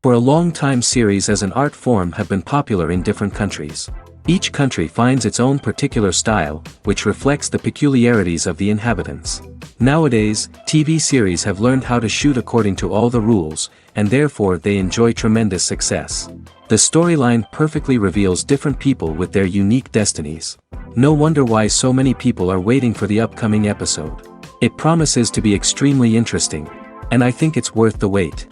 For a long time, series as an art form have been popular in different countries. Each country finds its own particular style, which reflects the peculiarities of the inhabitants. Nowadays, TV series have learned how to shoot according to all the rules, and therefore they enjoy tremendous success. The storyline perfectly reveals different people with their unique destinies. No wonder why so many people are waiting for the upcoming episode. It promises to be extremely interesting, and I think it's worth the wait.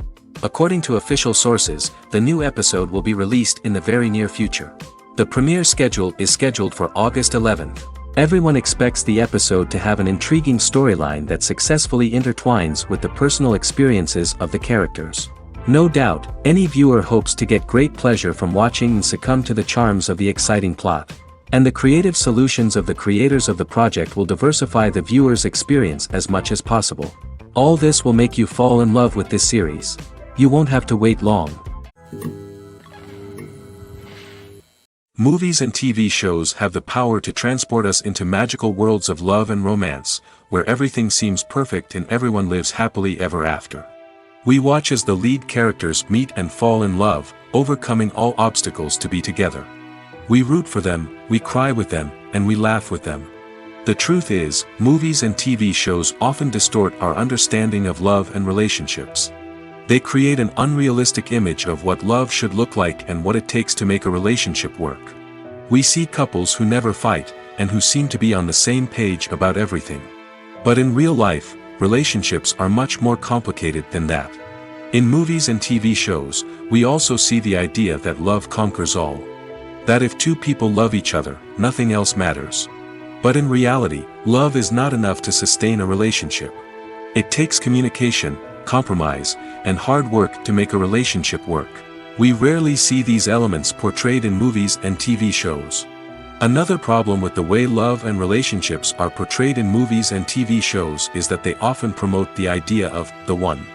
According to official sources, the new episode will be released in the very near future. The premiere schedule is scheduled for August 11th. Everyone expects the episode to have an intriguing storyline that successfully intertwines with the personal experiences of the characters. No doubt, any viewer hopes to get great pleasure from watching and succumb to the charms of the exciting plot. And the creative solutions of the creators of the project will diversify the viewer's experience as much as possible. All this will make you fall in love with this series. You won't have to wait long. Movies and TV shows have the power to transport us into magical worlds of love and romance, where everything seems perfect and everyone lives happily ever after. We watch as the lead characters meet and fall in love, overcoming all obstacles to be together. We root for them, we cry with them, and we laugh with them. The truth is, movies and TV shows often distort our understanding of love and relationships. They create an unrealistic image of what love should look like and what it takes to make a relationship work. We see couples who never fight, and who seem to be on the same page about everything. But in real life, relationships are much more complicated than that. In movies and TV shows, we also see the idea that love conquers all. That if two people love each other, nothing else matters. But in reality, love is not enough to sustain a relationship. It takes communication, compromise, and hard work to make a relationship work. We rarely see these elements portrayed in movies and TV shows. Another problem with the way love and relationships are portrayed in movies and TV shows is that they often promote the idea of the one.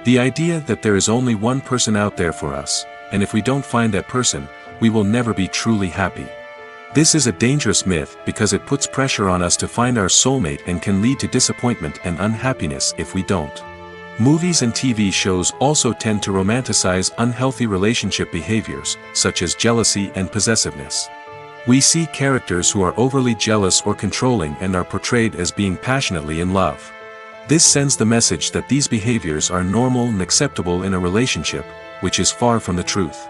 The idea that there is only one person out there for us, and if we don't find that person, we will never be truly happy. This is a dangerous myth because it puts pressure on us to find our soulmate and can lead to disappointment and unhappiness if we don't. Movies and TV shows also tend to romanticize unhealthy relationship behaviors, such as jealousy and possessiveness. We see characters who are overly jealous or controlling and are portrayed as being passionately in love. This sends the message that these behaviors are normal and acceptable in a relationship, which is far from the truth.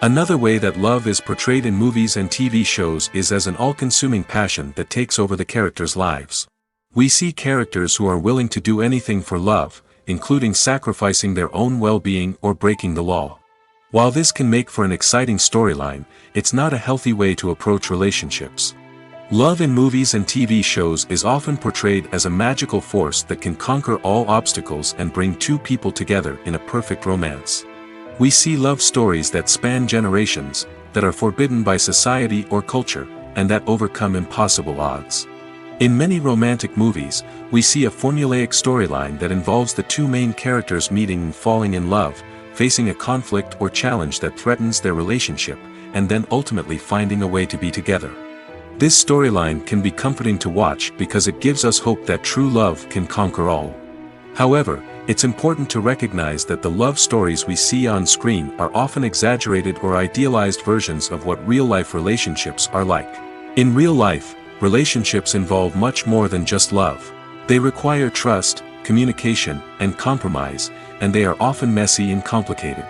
Another way that love is portrayed in movies and TV shows is as an all-consuming passion that takes over the characters' lives. We see characters who are willing to do anything for love, including sacrificing their own well-being or breaking the law. While this can make for an exciting storyline, it's not a healthy way to approach relationships. Love in movies and TV shows is often portrayed as a magical force that can conquer all obstacles and bring two people together in a perfect romance. We see love stories that span generations, that are forbidden by society or culture, and that overcome impossible odds. In many romantic movies, we see a formulaic storyline that involves the two main characters meeting and falling in love, facing a conflict or challenge that threatens their relationship, and then ultimately finding a way to be together. This storyline can be comforting to watch because it gives us hope that true love can conquer all. However, it's important to recognize that the love stories we see on screen are often exaggerated or idealized versions of what real-life relationships are like. In real life, relationships involve much more than just love. They require trust, communication, and compromise, and they are often messy and complicated.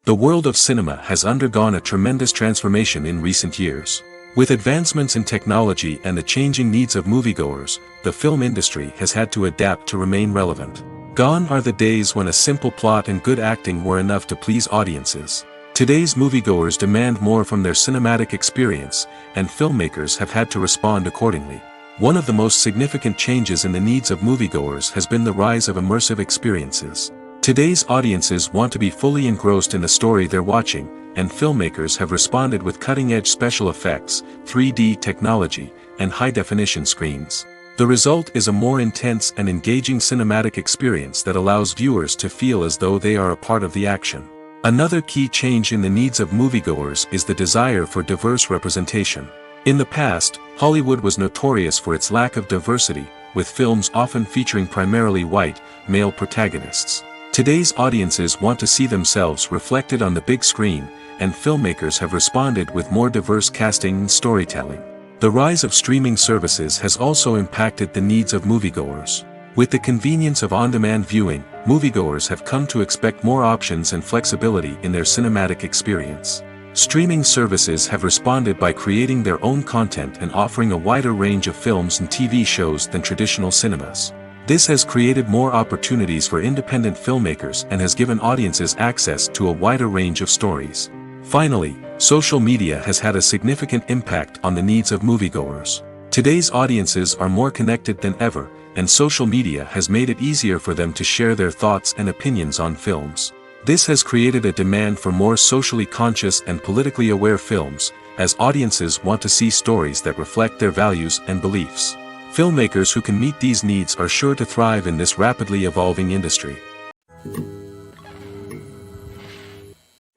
The world of cinema has undergone a tremendous transformation in recent years. With advancements in technology and the changing needs of moviegoers, the film industry has had to adapt to remain relevant. Gone are the days when a simple plot and good acting were enough to please audiences. Today's moviegoers demand more from their cinematic experience, and filmmakers have had to respond accordingly. One of the most significant changes in the needs of moviegoers has been the rise of immersive experiences. Today's audiences want to be fully engrossed in the story they're watching, and filmmakers have responded with cutting-edge special effects, 3D technology, and high-definition screens. The result is a more intense and engaging cinematic experience that allows viewers to feel as though they are a part of the action. Another key change in the needs of moviegoers is the desire for diverse representation. In the past, Hollywood was notorious for its lack of diversity, with films often featuring primarily white, male protagonists. Today's audiences want to see themselves reflected on the big screen, and filmmakers have responded with more diverse casting and storytelling. The rise of streaming services has also impacted the needs of moviegoers. With the convenience of on-demand viewing, moviegoers have come to expect more options and flexibility in their cinematic experience. Streaming services have responded by creating their own content and offering a wider range of films and TV shows than traditional cinemas. This has created more opportunities for independent filmmakers and has given audiences access to a wider range of stories. Finally, social media has had a significant impact on the needs of moviegoers. Today's audiences are more connected than ever, and social media has made it easier for them to share their thoughts and opinions on films. This has created a demand for more socially conscious and politically aware films, as audiences want to see stories that reflect their values and beliefs. Filmmakers who can meet these needs are sure to thrive in this rapidly evolving industry.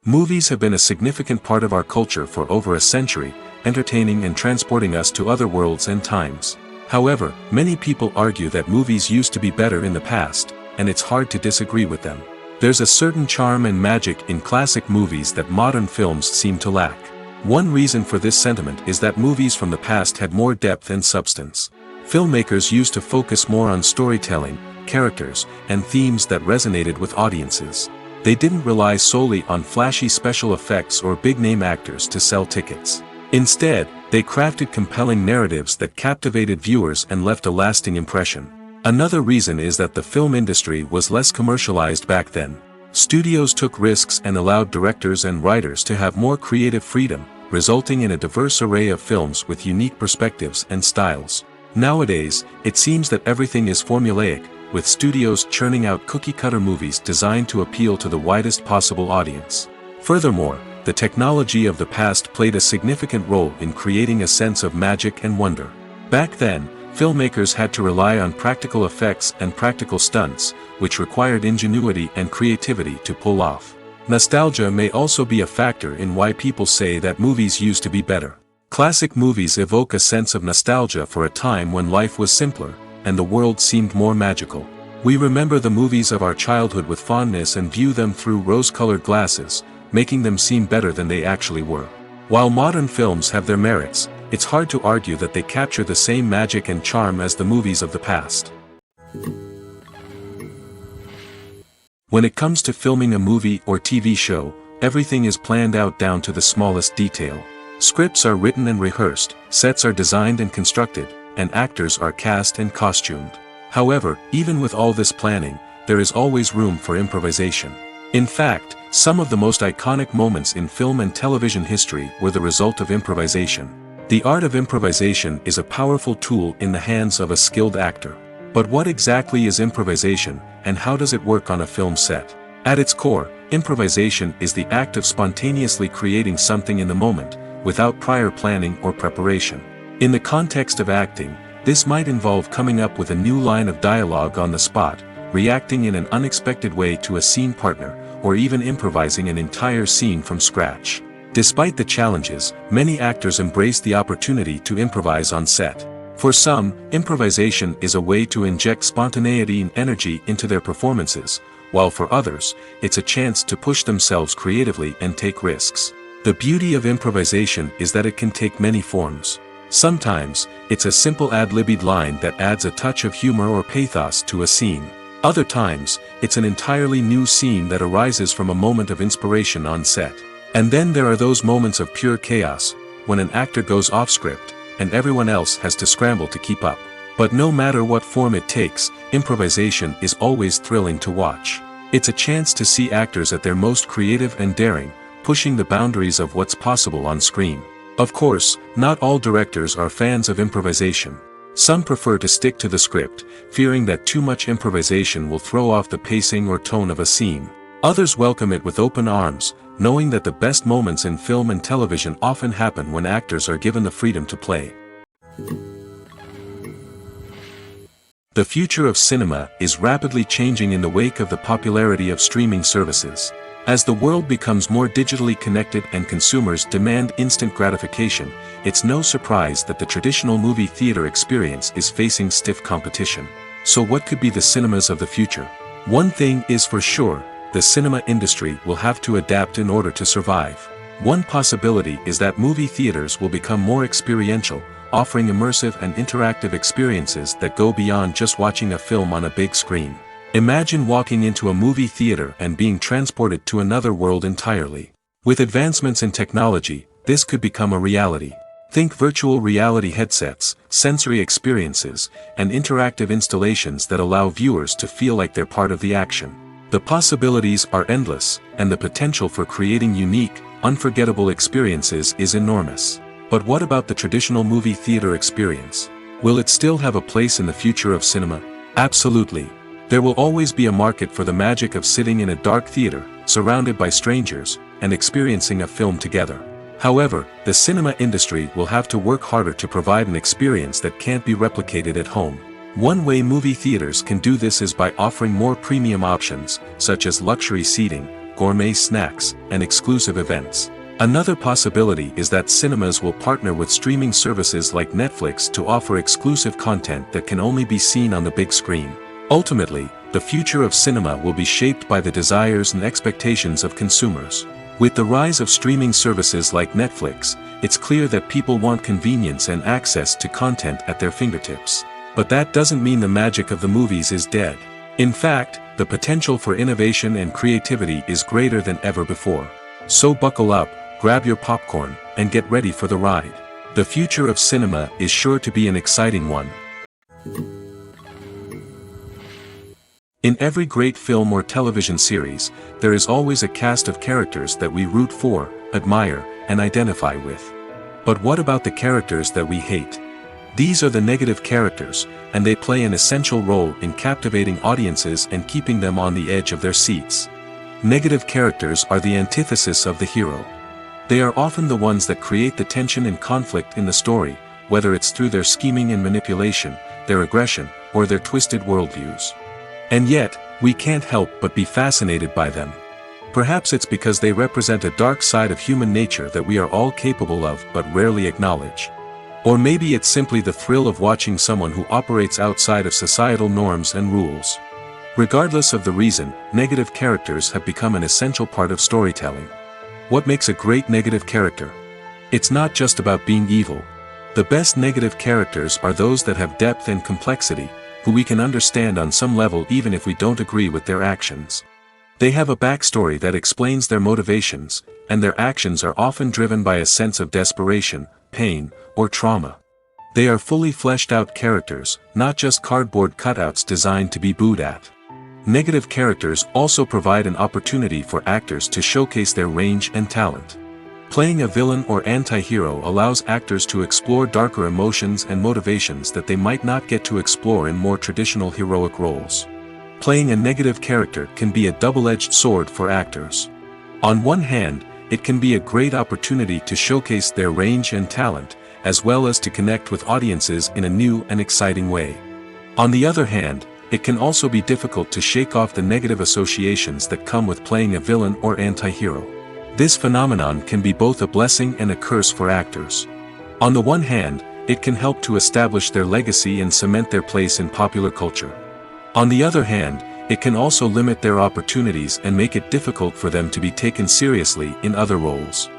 Movies have been a significant part of our culture for over a century, entertaining and transporting us to other worlds and times. However, many people argue that movies used to be better in the past, and it's hard to disagree with them. There's a certain charm and magic in classic movies that modern films seem to lack. One reason for this sentiment is that movies from the past had more depth and substance. Filmmakers used to focus more on storytelling, characters, and themes that resonated with audiences. They didn't rely solely on flashy special effects or big-name actors to sell tickets. Instead, they crafted compelling narratives that captivated viewers and left a lasting impression. Another reason is that the film industry was less commercialized back then. Studios took risks and allowed directors and writers to have more creative freedom, resulting in a diverse array of films with unique perspectives and styles. Nowadays, it seems that everything is formulaic, with studios churning out cookie-cutter movies designed to appeal to the widest possible audience. Furthermore, the technology of the past played a significant role in creating a sense of magic and wonder. Back then, filmmakers had to rely on practical effects and practical stunts, which required ingenuity and creativity to pull off. Nostalgia may also be a factor in why people say that movies used to be better. Classic movies evoke a sense of nostalgia for a time when life was simpler, and the world seemed more magical. We remember the movies of our childhood with fondness and view them through rose-colored glasses, making them seem better than they actually were. While modern films have their merits, it's hard to argue that they capture the same magic and charm as the movies of the past. When it comes to filming a movie or TV show, everything is planned out down to the smallest detail. Scripts are written and rehearsed, sets are designed and constructed, and actors are cast and costumed. However, even with all this planning, there is always room for improvisation. In fact, some of the most iconic moments in film and television history were the result of improvisation. The art of improvisation is a powerful tool in the hands of a skilled actor. But what exactly is improvisation, and how does it work on a film set? At its core, improvisation is the act of spontaneously creating something in the moment, without prior planning or preparation. In the context of acting, this might involve coming up with a new line of dialogue on the spot, reacting in an unexpected way to a scene partner, or even improvising an entire scene from scratch. Despite the challenges, many actors embrace the opportunity to improvise on set. For some, improvisation is a way to inject spontaneity and energy into their performances, while for others, it's a chance to push themselves creatively and take risks. The beauty of improvisation is that it can take many forms. Sometimes, it's a simple ad-libbed line that adds a touch of humor or pathos to a scene. Other times, it's an entirely new scene that arises from a moment of inspiration on set. And then there are those moments of pure chaos, when an actor goes off script, and everyone else has to scramble to keep up. But no matter what form it takes, improvisation is always thrilling to watch. It's a chance to see actors at their most creative and daring, pushing the boundaries of what's possible on screen. Of course, not all directors are fans of improvisation. Some prefer to stick to the script, fearing that too much improvisation will throw off the pacing or tone of a scene. Others welcome it with open arms, knowing that the best moments in film and television often happen when actors are given the freedom to play. The future of cinema is rapidly changing in the wake of the popularity of streaming services. As the world becomes more digitally connected and consumers demand instant gratification, it's no surprise that the traditional movie theater experience is facing stiff competition. So what could be the cinemas of the future? One thing is for sure, the cinema industry will have to adapt in order to survive. One possibility is that movie theaters will become more experiential, offering immersive and interactive experiences that go beyond just watching a film on a big screen. Imagine walking into a movie theater and being transported to another world entirely. With advancements in technology, this could become a reality. Think virtual reality headsets, sensory experiences, and interactive installations that allow viewers to feel like they're part of the action. The possibilities are endless, and the potential for creating unique, unforgettable experiences is enormous. But what about the traditional movie theater experience? Will it still have a place in the future of cinema? Absolutely. There will always be a market for the magic of sitting in a dark theater, surrounded by strangers, and experiencing a film together. However, the cinema industry will have to work harder to provide an experience that can't be replicated at home. One way movie theaters can do this is by offering more premium options, such as luxury seating, gourmet snacks, and exclusive events. Another possibility is that cinemas will partner with streaming services like Netflix to offer exclusive content that can only be seen on the big screen. Ultimately, the future of cinema will be shaped by the desires and expectations of consumers. With the rise of streaming services like Netflix, it's clear that people want convenience and access to content at their fingertips. But that doesn't mean the magic of the movies is dead. In fact, the potential for innovation and creativity is greater than ever before. So buckle up, grab your popcorn, and get ready for the ride. The future of cinema is sure to be an exciting one. In every great film or television series, there is always a cast of characters that we root for, admire, and identify with. But what about the characters that we hate? These are the negative characters, and they play an essential role in captivating audiences and keeping them on the edge of their seats. Negative characters are the antithesis of the hero. They are often the ones that create the tension and conflict in the story, whether it's through their scheming and manipulation, their aggression, or their twisted worldviews. And yet, we can't help but be fascinated by them. Perhaps it's because they represent a dark side of human nature that we are all capable of but rarely acknowledge. Or maybe it's simply the thrill of watching someone who operates outside of societal norms and rules. Regardless of the reason, negative characters have become an essential part of storytelling. What makes a great negative character? It's not just about being evil. The best negative characters are those that have depth and complexity, who we can understand on some level even if we don't agree with their actions. They have a backstory that explains their motivations, and their actions are often driven by a sense of desperation, pain, or trauma. They are fully fleshed out characters, not just cardboard cutouts designed to be booed at. Negative characters also provide an opportunity for actors to showcase their range and talent. Playing a villain or anti-hero allows actors to explore darker emotions and motivations that they might not get to explore in more traditional heroic roles. Playing a negative character can be a double-edged sword for actors. On one hand, it can be a great opportunity to showcase their range and talent, as well as to connect with audiences in a new and exciting way. On the other hand, it can also be difficult to shake off the negative associations that come with playing a villain or anti-hero. This phenomenon can be both a blessing and a curse for actors. On the one hand, it can help to establish their legacy and cement their place in popular culture. On the other hand, it can also limit their opportunities and make it difficult for them to be taken seriously in other roles.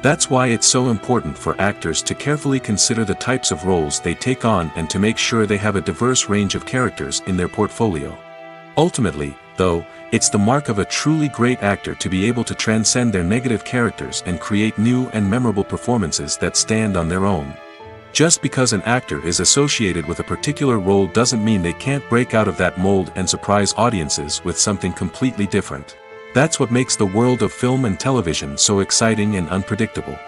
That's why it's so important for actors to carefully consider the types of roles they take on and to make sure they have a diverse range of characters in their portfolio. Ultimately, though, it's the mark of a truly great actor to be able to transcend their negative characters and create new and memorable performances that stand on their own. Just because an actor is associated with a particular role doesn't mean they can't break out of that mold and surprise audiences with something completely different. That's what makes the world of film and television so exciting and unpredictable.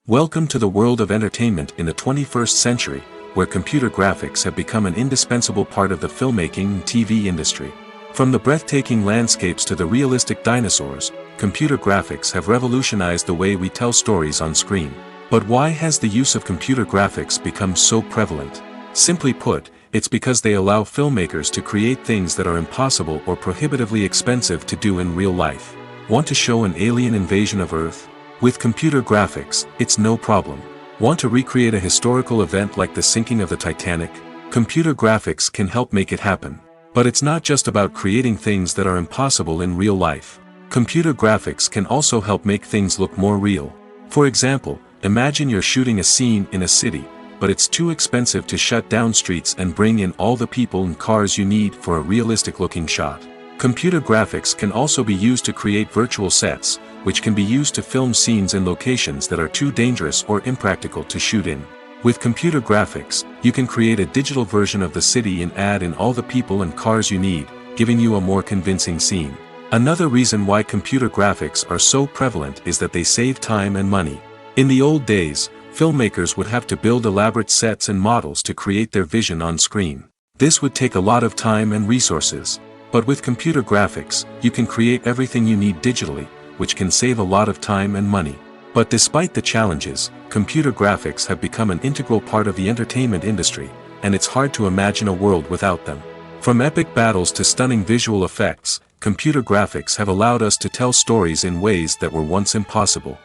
Welcome to the world of entertainment in the 21st century, where computer graphics have become an indispensable part of the filmmaking and TV industry. From the breathtaking landscapes to the realistic dinosaurs, computer graphics have revolutionized the way we tell stories on screen. But why has the use of computer graphics become so prevalent? Simply put, it's because they allow filmmakers to create things that are impossible or prohibitively expensive to do in real life. Want to show an alien invasion of Earth? With computer graphics, it's no problem. Want to recreate a historical event like the sinking of the Titanic? Computer graphics can help make it happen. But it's not just about creating things that are impossible in real life. Computer graphics can also help make things look more real. For example, imagine you're shooting a scene in a city, but it's too expensive to shut down streets and bring in all the people and cars you need for a realistic-looking shot. Computer graphics can also be used to create virtual sets, which can be used to film scenes in locations that are too dangerous or impractical to shoot in. With computer graphics, you can create a digital version of the city and add in all the people and cars you need, giving you a more convincing scene. Another reason why computer graphics are so prevalent is that they save time and money. In the old days, filmmakers would have to build elaborate sets and models to create their vision on screen. This would take a lot of time and resources. But with computer graphics, you can create everything you need digitally, which can save a lot of time and money. But despite the challenges, computer graphics have become an integral part of the entertainment industry, and it's hard to imagine a world without them. From epic battles to stunning visual effects, computer graphics have allowed us to tell stories in ways that were once impossible.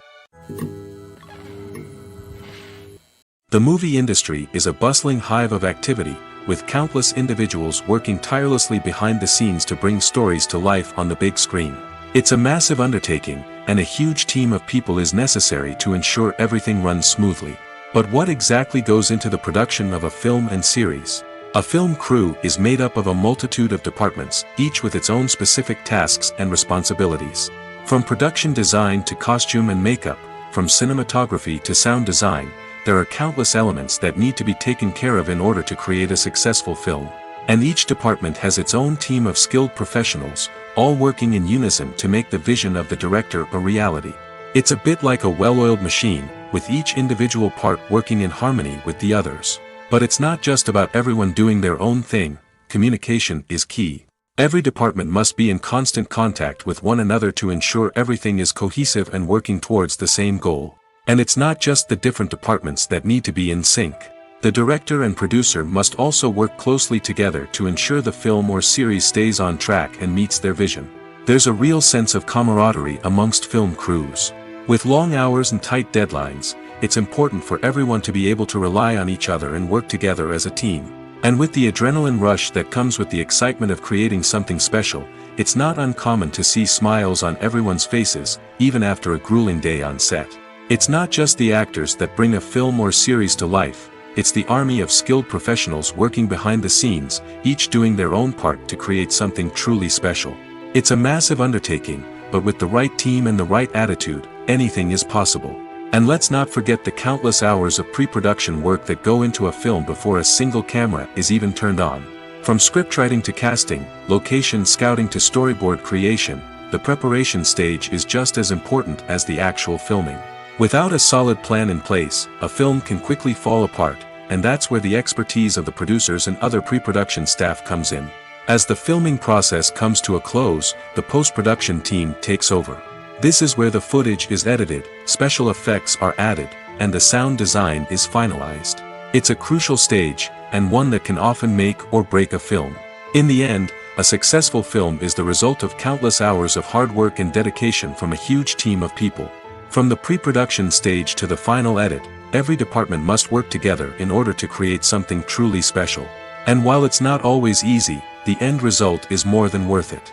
The movie industry is a bustling hive of activity, with countless individuals working tirelessly behind the scenes to bring stories to life on the big screen. It's a massive undertaking, and a huge team of people is necessary to ensure everything runs smoothly. But what exactly goes into the production of a film and series? A film crew is made up of a multitude of departments, each with its own specific tasks and responsibilities. From production design to costume and makeup, from cinematography to sound design, there are countless elements that need to be taken care of in order to create a successful film. And each department has its own team of skilled professionals, all working in unison to make the vision of the director a reality. It's a bit like a well-oiled machine, with each individual part working in harmony with the others. But it's not just about everyone doing their own thing. Communication is key. Every department must be in constant contact with one another to ensure everything is cohesive and working towards the same goal. And it's not just the different departments that need to be in sync. The director and producer must also work closely together to ensure the film or series stays on track and meets their vision. There's a real sense of camaraderie amongst film crews. With long hours and tight deadlines, it's important for everyone to be able to rely on each other and work together as a team. And with the adrenaline rush that comes with the excitement of creating something special, it's not uncommon to see smiles on everyone's faces, even after a grueling day on set. It's not just the actors that bring a film or series to life, it's the army of skilled professionals working behind the scenes, each doing their own part to create something truly special. It's a massive undertaking, but with the right team and the right attitude, anything is possible. And let's not forget the countless hours of pre-production work that go into a film before a single camera is even turned on. From scriptwriting to casting, location scouting to storyboard creation, the preparation stage is just as important as the actual filming. Without a solid plan in place, a film can quickly fall apart, and that's where the expertise of the producers and other pre-production staff comes in. As the filming process comes to a close, the post-production team takes over. This is where the footage is edited, special effects are added, and the sound design is finalized. It's a crucial stage, and one that can often make or break a film. In the end, a successful film is the result of countless hours of hard work and dedication from a huge team of people. From the pre-production stage to the final edit, every department must work together in order to create something truly special. And while it's not always easy, the end result is more than worth it.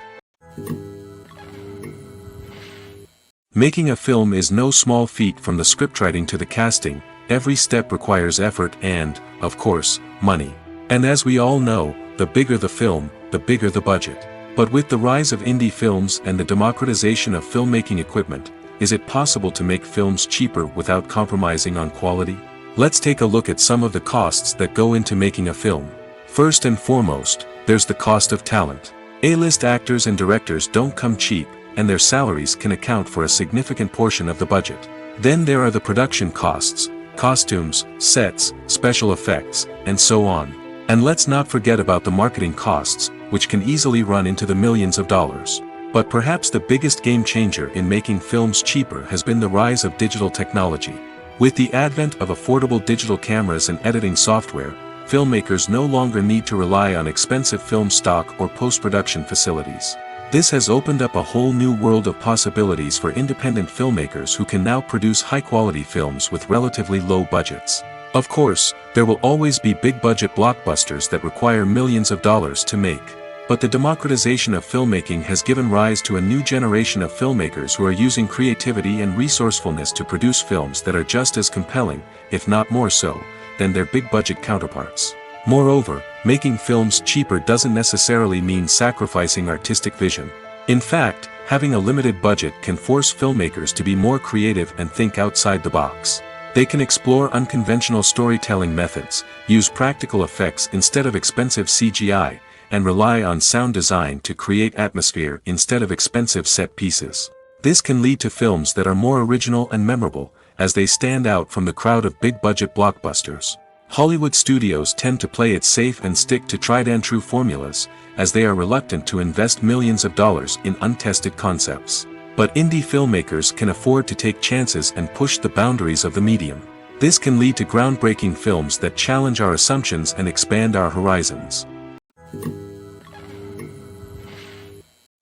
Making a film is no small feat. From the scriptwriting to the casting, every step requires effort and, of course, money. And as we all know, the bigger the film, the bigger the budget. But with the rise of indie films and the democratization of filmmaking equipment, is it possible to make films cheaper without compromising on quality? Let's take a look at some of the costs that go into making a film. First and foremost, there's the cost of talent. A-list actors and directors don't come cheap, and their salaries can account for a significant portion of the budget. Then there are the production costs, costumes, sets, special effects, and so on. And let's not forget about the marketing costs, which can easily run into the millions of dollars. But perhaps the biggest game changer in making films cheaper has been the rise of digital technology. With the advent of affordable digital cameras and editing software, filmmakers no longer need to rely on expensive film stock or post-production facilities. This has opened up a whole new world of possibilities for independent filmmakers who can now produce high-quality films with relatively low budgets. Of course, there will always be big-budget blockbusters that require millions of dollars to make. But the democratization of filmmaking has given rise to a new generation of filmmakers who are using creativity and resourcefulness to produce films that are just as compelling, if not more so, than their big-budget counterparts. Moreover, making films cheaper doesn't necessarily mean sacrificing artistic vision. In fact, having a limited budget can force filmmakers to be more creative and think outside the box. They can explore unconventional storytelling methods, use practical effects instead of expensive CGI, and rely on sound design to create atmosphere instead of expensive set pieces. This can lead to films that are more original and memorable, as they stand out from the crowd of big-budget blockbusters. Hollywood studios tend to play it safe and stick to tried-and-true formulas, as they are reluctant to invest millions of dollars in untested concepts. But indie filmmakers can afford to take chances and push the boundaries of the medium. This can lead to groundbreaking films that challenge our assumptions and expand our horizons.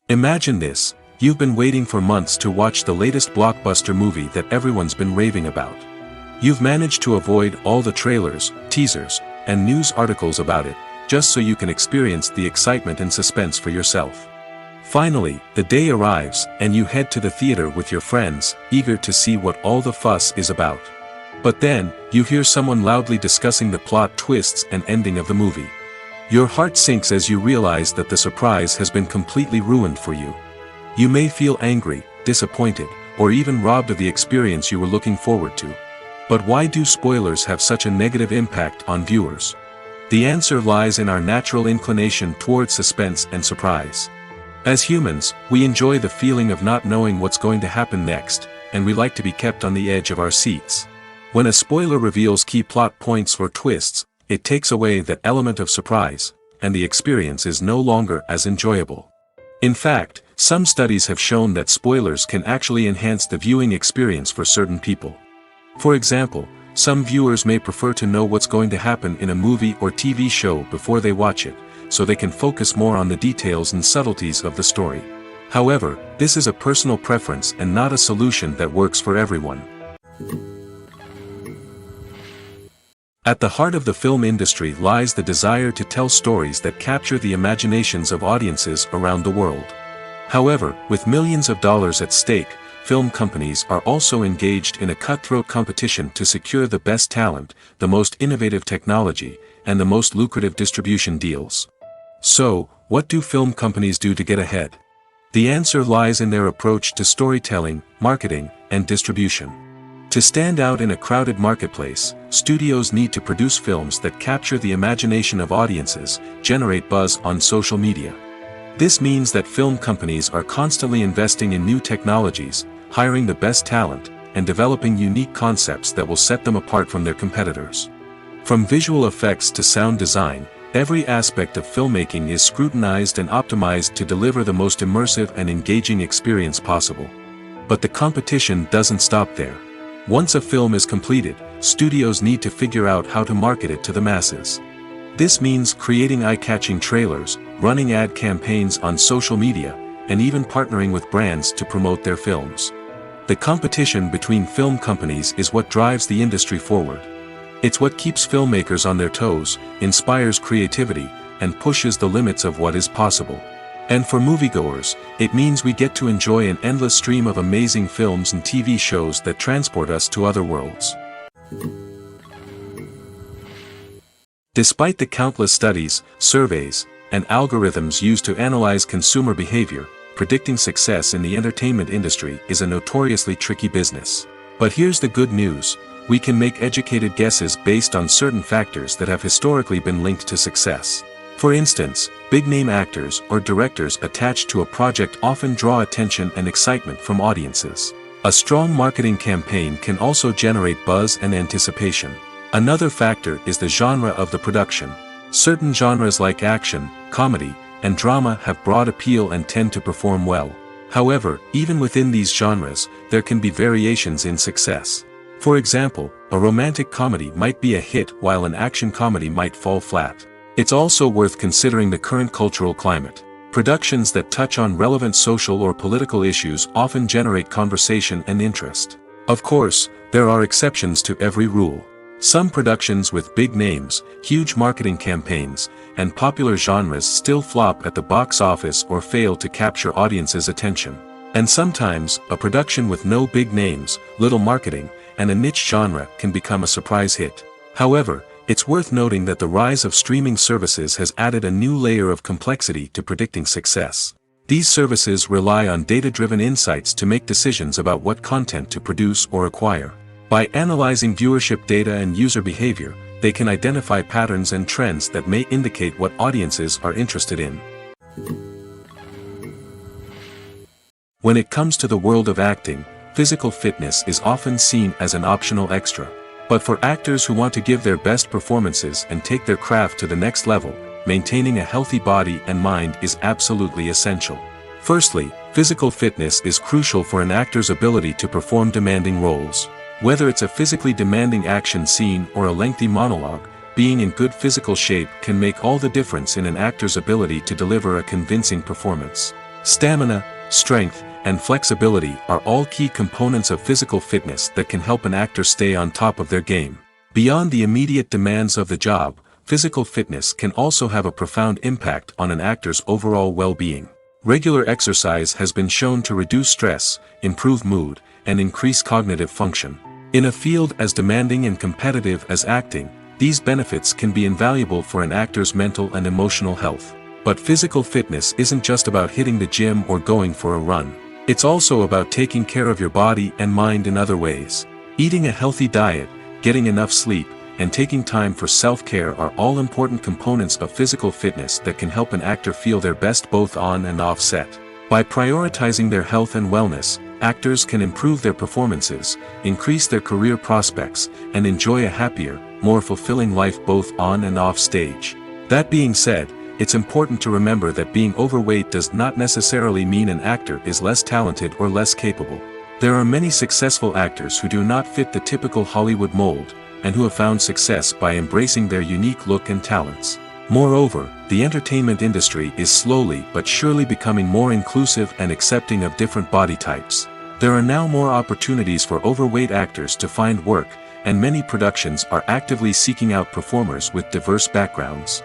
Imagine this: you've been waiting for months to watch the latest blockbuster movie that everyone's been raving about. You've managed to avoid all the trailers, teasers, and news articles about it, just so you can experience the excitement and suspense for yourself. Finally, the day arrives, and you head to the theater with your friends, eager to see what all the fuss is about. But then, you hear someone loudly discussing the plot twists and ending of the movie. Your heart sinks as you realize that the surprise has been completely ruined for you. You may feel angry, disappointed, or even robbed of the experience you were looking forward to. But why do spoilers have such a negative impact on viewers? The answer lies in our natural inclination toward suspense and surprise. As humans, we enjoy the feeling of not knowing what's going to happen next, and we like to be kept on the edge of our seats. When a spoiler reveals key plot points or twists, it takes away that element of surprise, and the experience is no longer as enjoyable. In fact, some studies have shown that spoilers can actually enhance the viewing experience for certain people. For example, some viewers may prefer to know what's going to happen in a movie or TV show before they watch it, so they can focus more on the details and subtleties of the story. However, this is a personal preference and not a solution that works for everyone. At the heart of the film industry lies the desire to tell stories that capture the imaginations of audiences around the world. However, with millions of dollars at stake, film companies are also engaged in a cutthroat competition to secure the best talent, the most innovative technology, and the most lucrative distribution deals. So, what do film companies do to get ahead? The answer lies in their approach to storytelling, marketing, and distribution. To stand out in a crowded marketplace, studios need to produce films that capture the imagination of audiences, generate buzz on social media. This means that film companies are constantly investing in new technologies, hiring the best talent, and developing unique concepts that will set them apart from their competitors. From visual effects to sound design, every aspect of filmmaking is scrutinized and optimized to deliver the most immersive and engaging experience possible. But the competition doesn't stop there. Once a film is completed, studios need to figure out how to market it to the masses. This means creating eye-catching trailers, running ad campaigns on social media, and even partnering with brands to promote their films. The competition between film companies is what drives the industry forward. It's what keeps filmmakers on their toes, inspires creativity, and pushes the limits of what is possible. And for moviegoers, it means we get to enjoy an endless stream of amazing films and TV shows that transport us to other worlds. Despite the countless studies, surveys, and algorithms used to analyze consumer behavior, predicting success in the entertainment industry is a notoriously tricky business. But here's the good news: we can make educated guesses based on certain factors that have historically been linked to success. For instance, big-name actors or directors attached to a project often draw attention and excitement from audiences. A strong marketing campaign can also generate buzz and anticipation. Another factor is the genre of the production. Certain genres like action, comedy, and drama have broad appeal and tend to perform well. However, even within these genres, there can be variations in success. For example, a romantic comedy might be a hit while an action comedy might fall flat. It's also worth considering the current cultural climate. Productions that touch on relevant social or political issues often generate conversation and interest. Of course, there are exceptions to every rule. Some productions with big names, huge marketing campaigns, and popular genres still flop at the box office or fail to capture audiences' attention. And sometimes, a production with no big names, little marketing, and a niche genre can become a surprise hit. However, it's worth noting that the rise of streaming services has added a new layer of complexity to predicting success. These services rely on data-driven insights to make decisions about what content to produce or acquire. By analyzing viewership data and user behavior, they can identify patterns and trends that may indicate what audiences are interested in. When it comes to the world of acting, physical fitness is often seen as an optional extra. But for actors who want to give their best performances and take their craft to the next level, maintaining a healthy body and mind is absolutely essential. Firstly, physical fitness is crucial for an actor's ability to perform demanding roles. Whether it's a physically demanding action scene or a lengthy monologue, being in good physical shape can make all the difference in an actor's ability to deliver a convincing performance. Stamina, strength, and flexibility are all key components of physical fitness that can help an actor stay on top of their game. Beyond the immediate demands of the job, physical fitness can also have a profound impact on an actor's overall well-being. Regular exercise has been shown to reduce stress, improve mood, and increase cognitive function. In a field as demanding and competitive as acting, these benefits can be invaluable for an actor's mental and emotional health. But physical fitness isn't just about hitting the gym or going for a run. It's also about taking care of your body and mind in other ways. Eating a healthy diet, getting enough sleep, and taking time for self-care are all important components of physical fitness that can help an actor feel their best both on and off set. By prioritizing their health and wellness, actors can improve their performances, increase their career prospects, and enjoy a happier, more fulfilling life both on and off stage. That being said, it's important to remember that being overweight does not necessarily mean an actor is less talented or less capable. There are many successful actors who do not fit the typical Hollywood mold, and who have found success by embracing their unique look and talents. Moreover, the entertainment industry is slowly but surely becoming more inclusive and accepting of different body types. There are now more opportunities for overweight actors to find work, and many productions are actively seeking out performers with diverse backgrounds.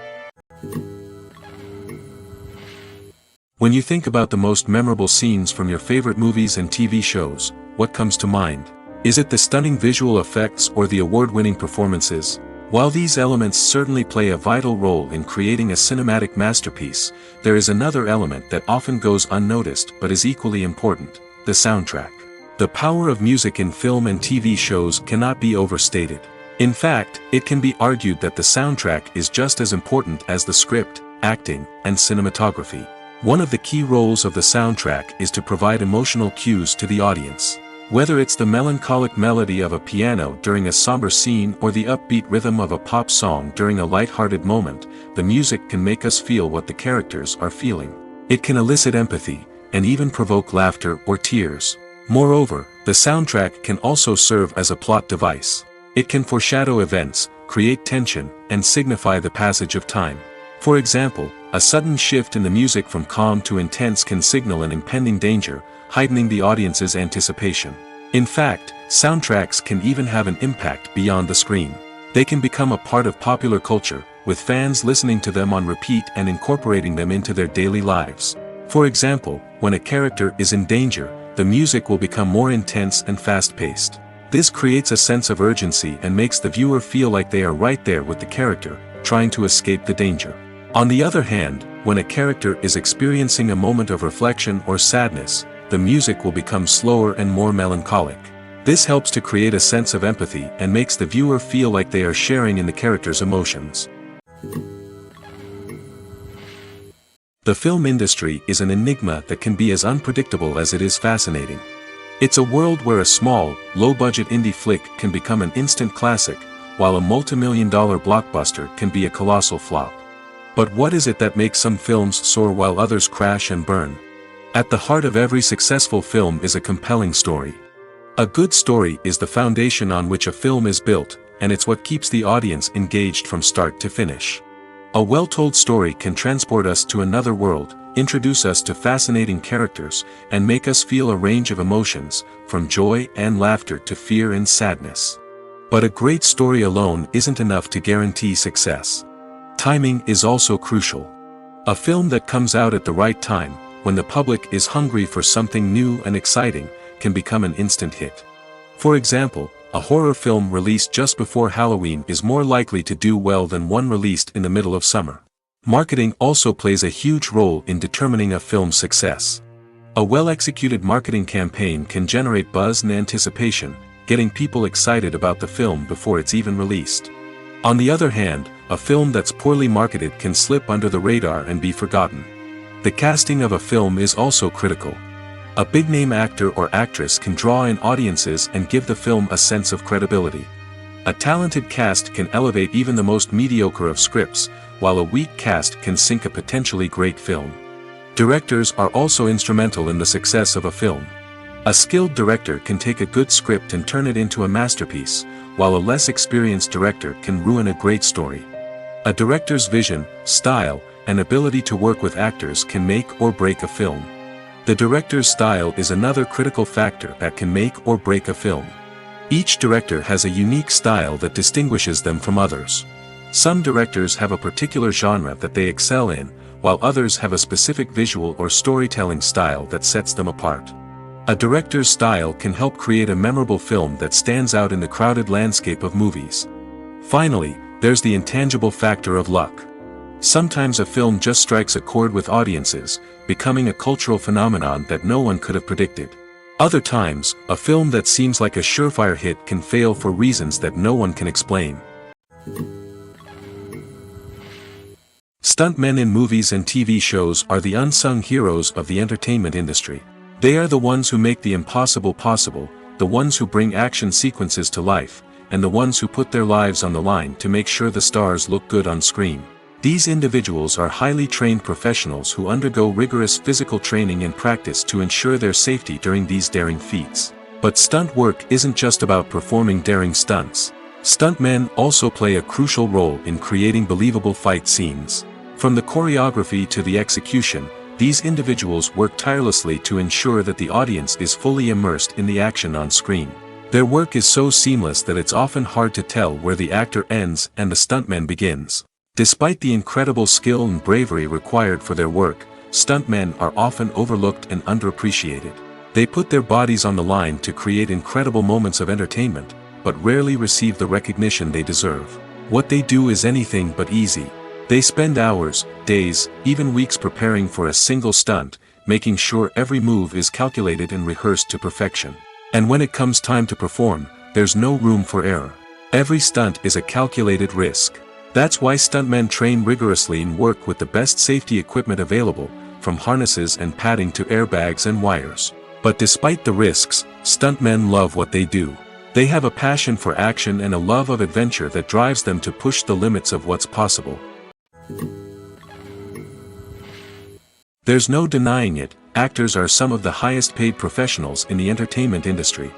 When you think about the most memorable scenes from your favorite movies and TV shows, what comes to mind? Is it the stunning visual effects or the award-winning performances? While these elements certainly play a vital role in creating a cinematic masterpiece, there is another element that often goes unnoticed but is equally important: the soundtrack. The power of music in film and TV shows cannot be overstated. In fact, it can be argued that the soundtrack is just as important as the script, acting, and cinematography. One of the key roles of the soundtrack is to provide emotional cues to the audience. Whether it's the melancholic melody of a piano during a somber scene or the upbeat rhythm of a pop song during a light-hearted moment, the music can make us feel what the characters are feeling. It can elicit empathy, and even provoke laughter or tears. Moreover, the soundtrack can also serve as a plot device. It can foreshadow events, create tension, and signify the passage of time. For example, a sudden shift in the music from calm to intense can signal an impending danger, heightening the audience's anticipation. In fact, soundtracks can even have an impact beyond the screen. They can become a part of popular culture, with fans listening to them on repeat and incorporating them into their daily lives. For example, when a character is in danger, the music will become more intense and fast-paced. This creates a sense of urgency and makes the viewer feel like they are right there with the character, trying to escape the danger. On the other hand, when a character is experiencing a moment of reflection or sadness, the music will become slower and more melancholic. This helps to create a sense of empathy and makes the viewer feel like they are sharing in the character's emotions. The film industry is an enigma that can be as unpredictable as it is fascinating. It's a world where a small, low-budget indie flick can become an instant classic, while a multi-million-dollar blockbuster can be a colossal flop. But what is it that makes some films soar while others crash and burn? At the heart of every successful film is a compelling story. A good story is the foundation on which a film is built, and it's what keeps the audience engaged from start to finish. A well-told story can transport us to another world, introduce us to fascinating characters, and make us feel a range of emotions, from joy and laughter to fear and sadness. But a great story alone isn't enough to guarantee success. Timing is also crucial. A film that comes out at the right time, when the public is hungry for something new and exciting, can become an instant hit. For example, a horror film released just before Halloween is more likely to do well than one released in the middle of summer. Marketing also plays a huge role in determining a film's success. A well-executed marketing campaign can generate buzz and anticipation, getting people excited about the film before it's even released. On the other hand, a film that's poorly marketed can slip under the radar and be forgotten. The casting of a film is also critical. A big-name actor or actress can draw in audiences and give the film a sense of credibility. A talented cast can elevate even the most mediocre of scripts, while a weak cast can sink a potentially great film. Directors are also instrumental in the success of a film. A skilled director can take a good script and turn it into a masterpiece, while a less experienced director can ruin a great story. A director's vision, style, and ability to work with actors can make or break a film. The director's style is another critical factor that can make or break a film. Each director has a unique style that distinguishes them from others. Some directors have a particular genre that they excel in, while others have a specific visual or storytelling style that sets them apart. A director's style can help create a memorable film that stands out in the crowded landscape of movies. Finally, there's the intangible factor of luck. Sometimes a film just strikes a chord with audiences, becoming a cultural phenomenon that no one could have predicted. Other times, a film that seems like a surefire hit can fail for reasons that no one can explain. Stuntmen in movies and TV shows are the unsung heroes of the entertainment industry. They are the ones who make the impossible possible, the ones who bring action sequences to life, and the ones who put their lives on the line to make sure the stars look good on screen. These individuals are highly trained professionals who undergo rigorous physical training and practice to ensure their safety during these daring feats. But stunt work isn't just about performing daring stunts. Stuntmen also play a crucial role in creating believable fight scenes. From the choreography to the execution, these individuals work tirelessly to ensure that the audience is fully immersed in the action on screen. Their work is so seamless that it's often hard to tell where the actor ends and the stuntman begins. Despite the incredible skill and bravery required for their work, stuntmen are often overlooked and underappreciated. They put their bodies on the line to create incredible moments of entertainment, but rarely receive the recognition they deserve. What they do is anything but easy. They spend hours, days, even weeks preparing for a single stunt, making sure every move is calculated and rehearsed to perfection. And when it comes time to perform, there's no room for error. Every stunt is a calculated risk. That's why stuntmen train rigorously and work with the best safety equipment available, from harnesses and padding to airbags and wires. But despite the risks, stuntmen love what they do. They have a passion for action and a love of adventure that drives them to push the limits of what's possible. There's no denying it, actors are some of the highest paid professionals in the entertainment industry.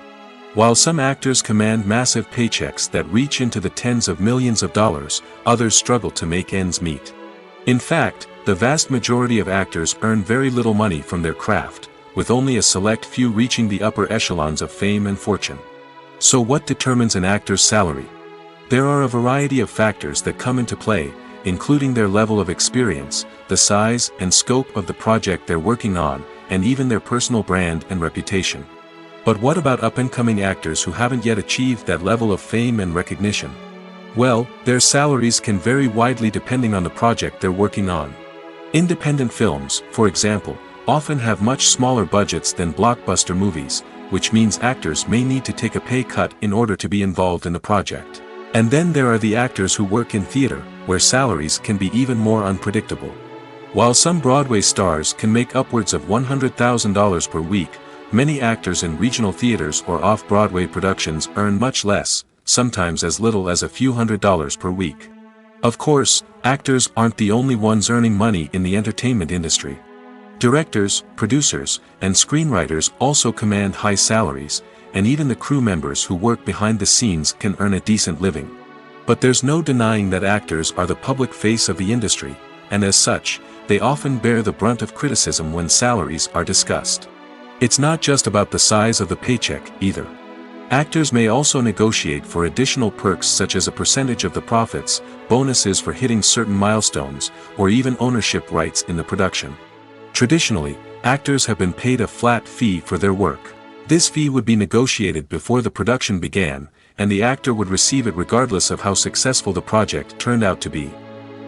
While some actors command massive paychecks that reach into the tens of millions of dollars, others struggle to make ends meet. In fact, the vast majority of actors earn very little money from their craft, with only a select few reaching the upper echelons of fame and fortune. So what determines an actor's salary? There are a variety of factors that come into play, including their level of experience, the size and scope of the project they're working on, and even their personal brand and reputation. But what about up-and-coming actors who haven't yet achieved that level of fame and recognition? Well, their salaries can vary widely depending on the project they're working on. Independent films, for example, often have much smaller budgets than blockbuster movies, which means actors may need to take a pay cut in order to be involved in the project. And then there are the actors who work in theater, where salaries can be even more unpredictable. While some Broadway stars can make upwards of $100,000 per week, many actors in regional theaters or off-Broadway productions earn much less, sometimes as little as a few $100s per week. Of course, actors aren't the only ones earning money in the entertainment industry. Directors, producers, and screenwriters also command high salaries, and even the crew members who work behind the scenes can earn a decent living. But there's no denying that actors are the public face of the industry, and as such, they often bear the brunt of criticism when salaries are discussed. It's not just about the size of the paycheck, either. Actors may also negotiate for additional perks such as a percentage of the profits, bonuses for hitting certain milestones, or even ownership rights in the production. Traditionally, actors have been paid a flat fee for their work. This fee would be negotiated before the production began, and the actor would receive it regardless of how successful the project turned out to be.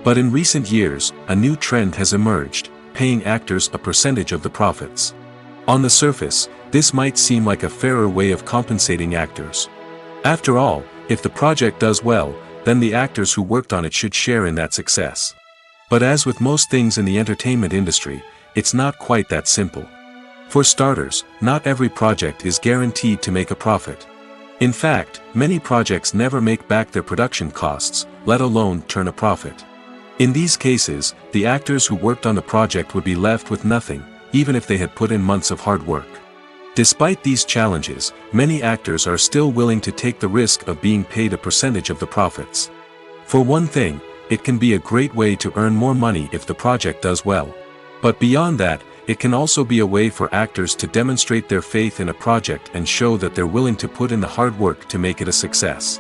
But in recent years, a new trend has emerged, paying actors a percentage of the profits. On the surface, this might seem like a fairer way of compensating actors. After all, if the project does well, then the actors who worked on it should share in that success. But as with most things in the entertainment industry, it's not quite that simple. For starters, not every project is guaranteed to make a profit. In fact, many projects never make back their production costs, let alone turn a profit. In these cases, the actors who worked on the project would be left with nothing, even if they had put in months of hard work. Despite these challenges, many actors are still willing to take the risk of being paid a percentage of the profits. For one thing, it can be a great way to earn more money if the project does well. But beyond that, it can also be a way for actors to demonstrate their faith in a project and show that they're willing to put in the hard work to make it a success.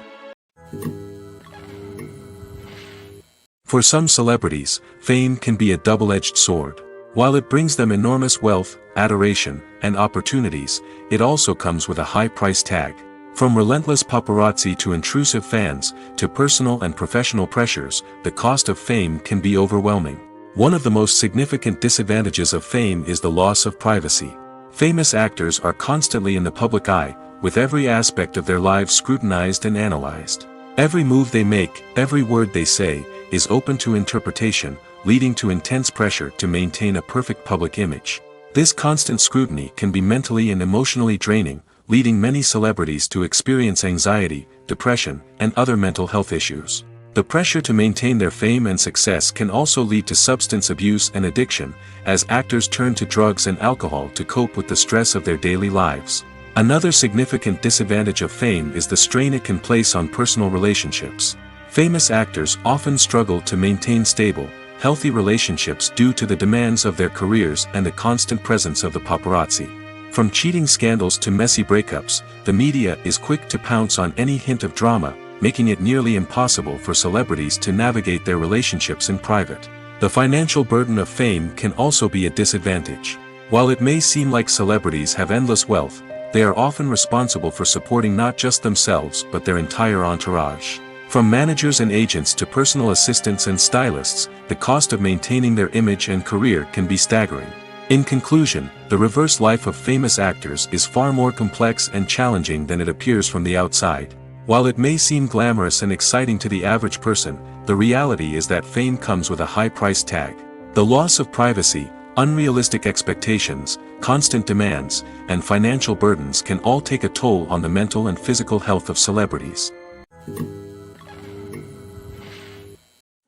For some celebrities, fame can be a double-edged sword. While it brings them enormous wealth, adoration, and opportunities, it also comes with a high price tag. From relentless paparazzi to intrusive fans, to personal and professional pressures, the cost of fame can be overwhelming. One of the most significant disadvantages of fame is the loss of privacy. Famous actors are constantly in the public eye, with every aspect of their lives scrutinized and analyzed. Every move they make, every word they say, is open to interpretation, leading to intense pressure to maintain a perfect public image. This constant scrutiny can be mentally and emotionally draining, leading many celebrities to experience anxiety, depression, and other mental health issues. The pressure to maintain their fame and success can also lead to substance abuse and addiction, as actors turn to drugs and alcohol to cope with the stress of their daily lives. Another significant disadvantage of fame is the strain it can place on personal relationships. Famous actors often struggle to maintain stable, healthy relationships due to the demands of their careers and the constant presence of the paparazzi. From cheating scandals to messy breakups, the media is quick to pounce on any hint of drama, making it nearly impossible for celebrities to navigate their relationships in private. The financial burden of fame can also be a disadvantage. While it may seem like celebrities have endless wealth, they are often responsible for supporting not just themselves but their entire entourage. From managers and agents to personal assistants and stylists, the cost of maintaining their image and career can be staggering. In conclusion, the reverse life of famous actors is far more complex and challenging than it appears from the outside. While it may seem glamorous and exciting to the average person, the reality is that fame comes with a high price tag. The loss of privacy, unrealistic expectations, constant demands, and financial burdens can all take a toll on the mental and physical health of celebrities.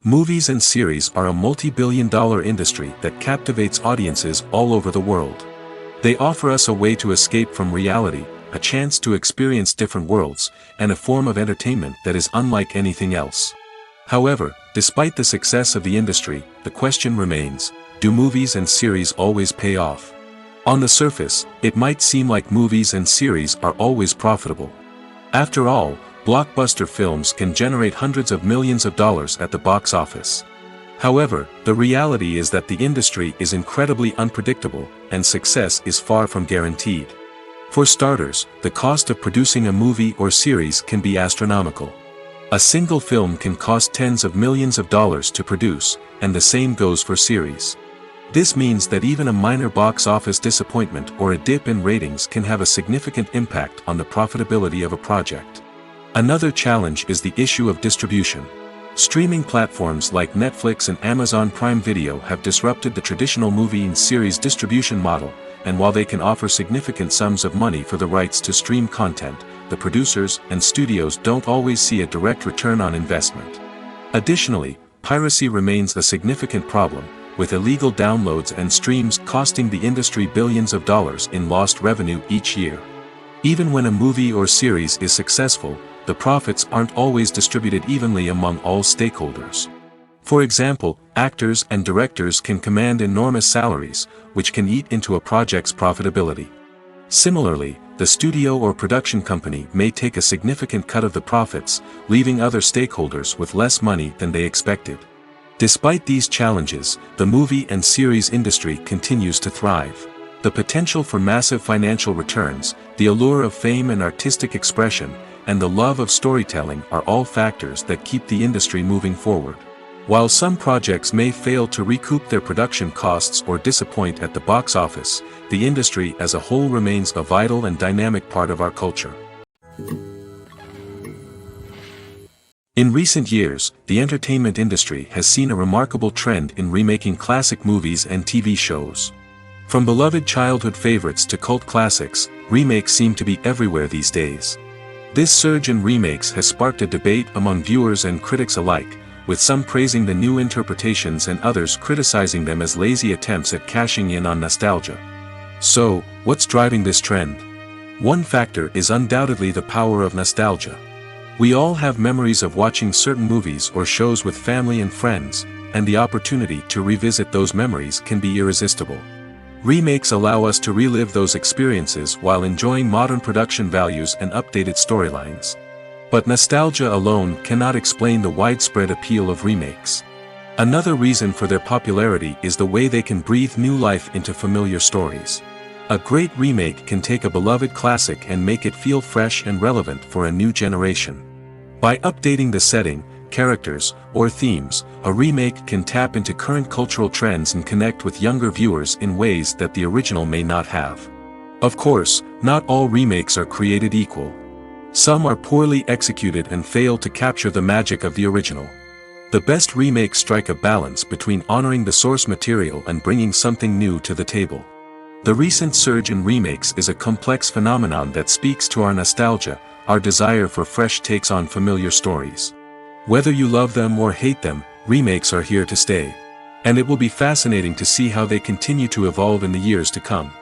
Movies and series are a multi-billion-dollar industry that captivates audiences all over the world. They offer us a way to escape from reality, a chance to experience different worlds, and a form of entertainment that is unlike anything else. However, despite the success of the industry, the question remains, do movies and series always pay off? On the surface, it might seem like movies and series are always profitable. After all, blockbuster films can generate hundreds of millions of dollars at the box office. However, the reality is that the industry is incredibly unpredictable, and success is far from guaranteed. For starters, the cost of producing a movie or series can be astronomical. A single film can cost tens of millions of dollars to produce, and the same goes for series. This means that even a minor box office disappointment or a dip in ratings can have a significant impact on the profitability of a project. Another challenge is the issue of distribution. Streaming platforms like Netflix and Amazon Prime Video have disrupted the traditional movie and series distribution model, and while they can offer significant sums of money for the rights to stream content, the producers and studios don't always see a direct return on investment. Additionally, piracy remains a significant problem, with illegal downloads and streams costing the industry billions of dollars in lost revenue each year. Even when a movie or series is successful, the profits aren't always distributed evenly among all stakeholders. For example, actors and directors can command enormous salaries, which can eat into a project's profitability. Similarly, the studio or production company may take a significant cut of the profits, leaving other stakeholders with less money than they expected. Despite these challenges, the movie and series industry continues to thrive. The potential for massive financial returns, the allure of fame and artistic expression, and the love of storytelling are all factors that keep the industry moving forward. While some projects may fail to recoup their production costs or disappoint at the box office, the industry as a whole remains a vital and dynamic part of our culture. In recent years, the entertainment industry has seen a remarkable trend in remaking classic movies and TV shows. From beloved childhood favorites to cult classics, remakes seem to be everywhere these days. This surge in remakes has sparked a debate among viewers and critics alike, with some praising the new interpretations and others criticizing them as lazy attempts at cashing in on nostalgia. So, what's driving this trend? One factor is undoubtedly the power of nostalgia. We all have memories of watching certain movies or shows with family and friends, and the opportunity to revisit those memories can be irresistible. Remakes allow us to relive those experiences while enjoying modern production values and updated storylines. But nostalgia alone cannot explain the widespread appeal of remakes. Another reason for their popularity is the way they can breathe new life into familiar stories. A great remake can take a beloved classic and make it feel fresh and relevant for a new generation. By updating the setting, characters, or themes, a remake can tap into current cultural trends and connect with younger viewers in ways that the original may not have. Of course, not all remakes are created equal. Some are poorly executed and fail to capture the magic of the original. The best remakes strike a balance between honoring the source material and bringing something new to the table. The recent surge in remakes is a complex phenomenon that speaks to our nostalgia, our desire for fresh takes on familiar stories. Whether you love them or hate them, remakes are here to stay. And it will be fascinating to see how they continue to evolve in the years to come.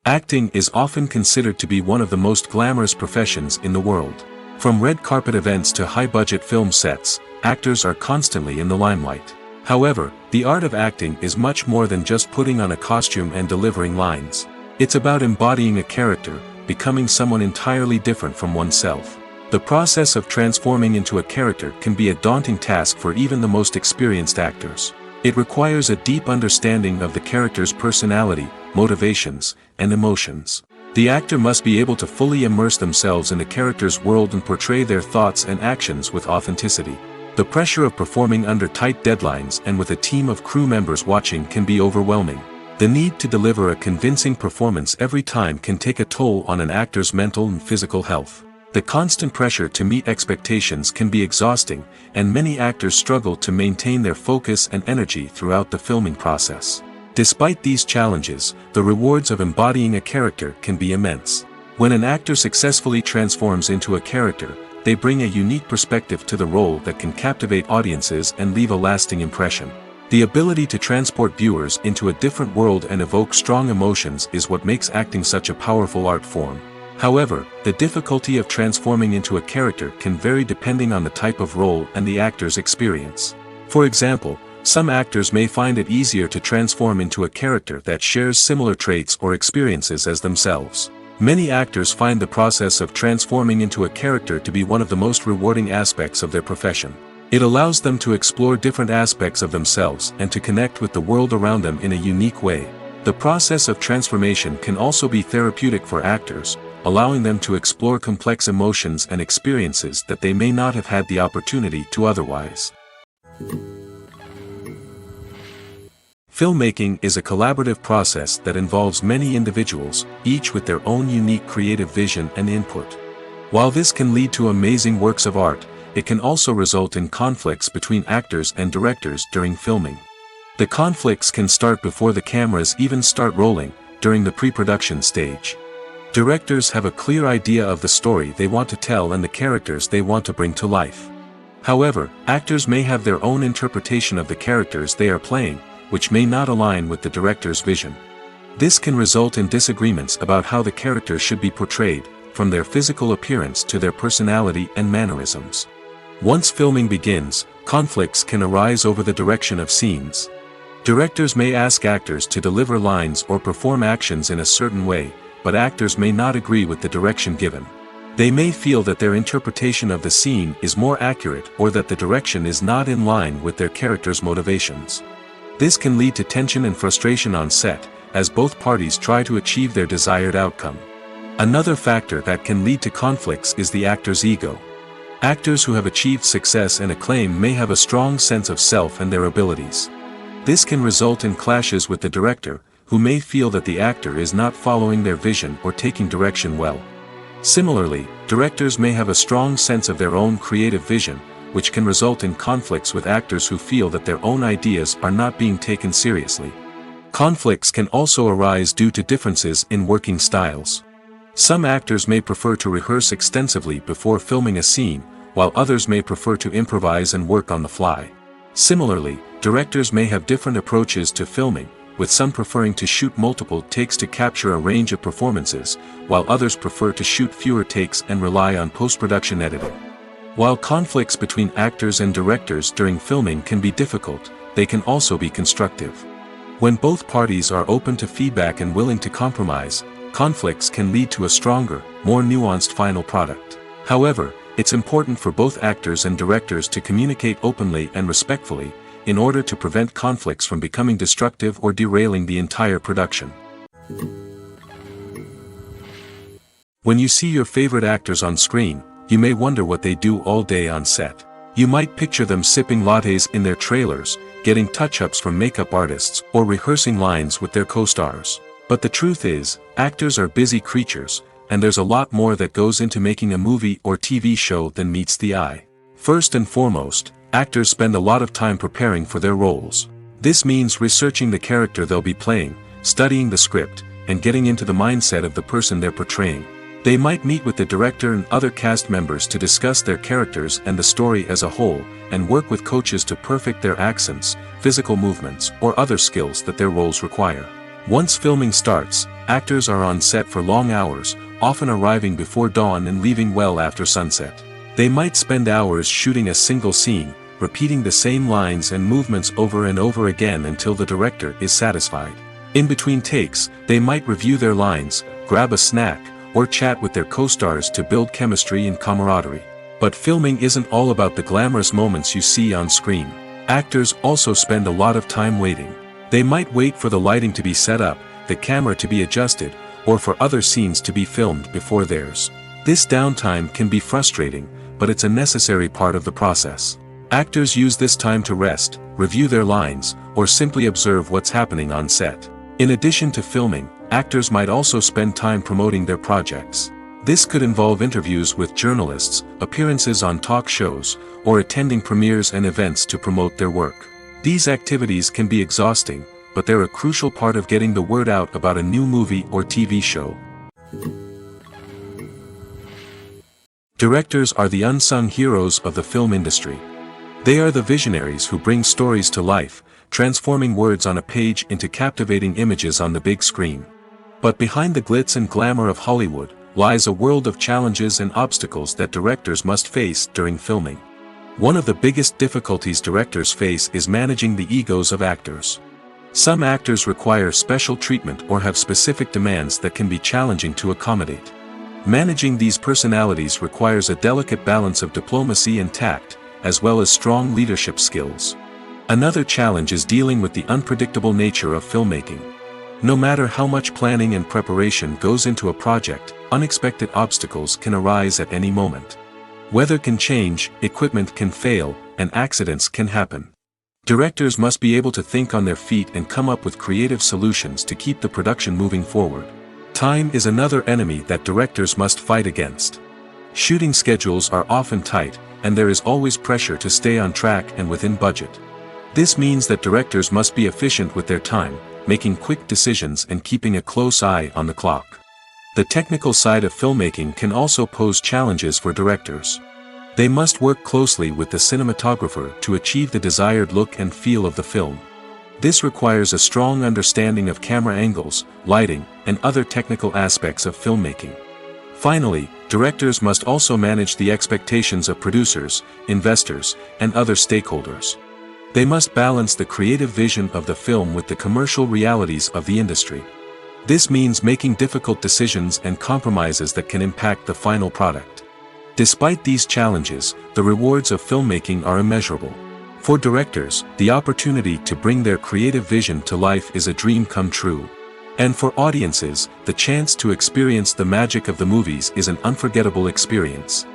Acting is often considered to be one of the most glamorous professions in the world. From red carpet events to high-budget film sets, actors are constantly in the limelight. However, the art of acting is much more than just putting on a costume and delivering lines. It's about embodying a character, becoming someone entirely different from oneself. The process of transforming into a character can be a daunting task for even the most experienced actors. It requires a deep understanding of the character's personality, motivations, and emotions. The actor must be able to fully immerse themselves in the character's world and portray their thoughts and actions with authenticity. The pressure of performing under tight deadlines and with a team of crew members watching can be overwhelming. The need to deliver a convincing performance every time can take a toll on an actor's mental and physical health. The constant pressure to meet expectations can be exhausting, and many actors struggle to maintain their focus and energy throughout the filming process. Despite these challenges, the rewards of embodying a character can be immense. When an actor successfully transforms into a character, they bring a unique perspective to the role that can captivate audiences and leave a lasting impression. The ability to transport viewers into a different world and evoke strong emotions is what makes acting such a powerful art form. However, the difficulty of transforming into a character can vary depending on the type of role and the actor's experience. For example, some actors may find it easier to transform into a character that shares similar traits or experiences as themselves. Many actors find the process of transforming into a character to be one of the most rewarding aspects of their profession. It allows them to explore different aspects of themselves and to connect with the world around them in a unique way. The process of transformation can also be therapeutic for actors, allowing them to explore complex emotions and experiences that they may not have had the opportunity to otherwise. Filmmaking is a collaborative process that involves many individuals, each with their own unique creative vision and input. While this can lead to amazing works of art, it can also result in conflicts between actors and directors during filming. The conflicts can start before the cameras even start rolling, during the pre-production stage. Directors have a clear idea of the story they want to tell and the characters they want to bring to life. However, actors may have their own interpretation of the characters they are playing, which may not align with the director's vision. This can result in disagreements about how the character should be portrayed, from their physical appearance to their personality and mannerisms. Once filming begins, conflicts can arise over the direction of scenes. Directors may ask actors to deliver lines or perform actions in a certain way, but actors may not agree with the direction given. They may feel that their interpretation of the scene is more accurate or that the direction is not in line with their character's motivations. This can lead to tension and frustration on set, as both parties try to achieve their desired outcome. Another factor that can lead to conflicts is the actor's ego. Actors who have achieved success and acclaim may have a strong sense of self and their abilities. This can result in clashes with the director, who may feel that the actor is not following their vision or taking direction well. Similarly, directors may have a strong sense of their own creative vision, which can result in conflicts with actors who feel that their own ideas are not being taken seriously. Conflicts can also arise due to differences in working styles. Some actors may prefer to rehearse extensively before filming a scene, while others may prefer to improvise and work on the fly. Similarly, directors may have different approaches to filming, with some preferring to shoot multiple takes to capture a range of performances, while others prefer to shoot fewer takes and rely on post-production editing. While conflicts between actors and directors during filming can be difficult, they can also be constructive. When both parties are open to feedback and willing to compromise, conflicts can lead to a stronger, more nuanced final product. However, it's important for both actors and directors to communicate openly and respectfully, in order to prevent conflicts from becoming destructive or derailing the entire production. When you see your favorite actors on screen, you may wonder what they do all day on set. You might picture them sipping lattes in their trailers, getting touch-ups from makeup artists, or rehearsing lines with their co-stars. But the truth is, actors are busy creatures, and there's a lot more that goes into making a movie or TV show than meets the eye. First and foremost, actors spend a lot of time preparing for their roles. This means researching the character they'll be playing, studying the script, and getting into the mindset of the person they're portraying. They might meet with the director and other cast members to discuss their characters and the story as a whole, and work with coaches to perfect their accents, physical movements, or other skills that their roles require. Once filming starts, actors are on set for long hours, often arriving before dawn and leaving well after sunset. They might spend hours shooting a single scene, repeating the same lines and movements over and over again until the director is satisfied. In between takes, they might review their lines, grab a snack, or chat with their co-stars to build chemistry and camaraderie. But filming isn't all about the glamorous moments you see on screen. Actors also spend a lot of time waiting. They might wait for the lighting to be set up, the camera to be adjusted, or for other scenes to be filmed before theirs. This downtime can be frustrating, but it's a necessary part of the process. Actors use this time to rest, review their lines, or simply observe what's happening on set. In addition to filming, actors might also spend time promoting their projects. This could involve interviews with journalists, appearances on talk shows, or attending premieres and events to promote their work. These activities can be exhausting, but they're a crucial part of getting the word out about a new movie or TV show. Directors are the unsung heroes of the film industry. They are the visionaries who bring stories to life, transforming words on a page into captivating images on the big screen. But behind the glitz and glamour of Hollywood, lies a world of challenges and obstacles that directors must face during filming. One of the biggest difficulties directors face is managing the egos of actors. Some actors require special treatment or have specific demands that can be challenging to accommodate. Managing these personalities requires a delicate balance of diplomacy and tact, as well as strong leadership skills. Another challenge is dealing with the unpredictable nature of filmmaking. No matter how much planning and preparation goes into a project, unexpected obstacles can arise at any moment. Weather can change, equipment can fail, and accidents can happen. Directors must be able to think on their feet and come up with creative solutions to keep the production moving forward. Time is another enemy that directors must fight against. Shooting schedules are often tight, and there is always pressure to stay on track and within budget. This means that directors must be efficient with their time, making quick decisions and keeping a close eye on the clock. The technical side of filmmaking can also pose challenges for directors. They must work closely with the cinematographer to achieve the desired look and feel of the film. This requires a strong understanding of camera angles, lighting, and other technical aspects of filmmaking. Finally, directors must also manage the expectations of producers, investors, and other stakeholders. They must balance the creative vision of the film with the commercial realities of the industry. This means making difficult decisions and compromises that can impact the final product. Despite these challenges, the rewards of filmmaking are immeasurable. For directors, the opportunity to bring their creative vision to life is a dream come true. And for audiences, the chance to experience the magic of the movies is an unforgettable experience.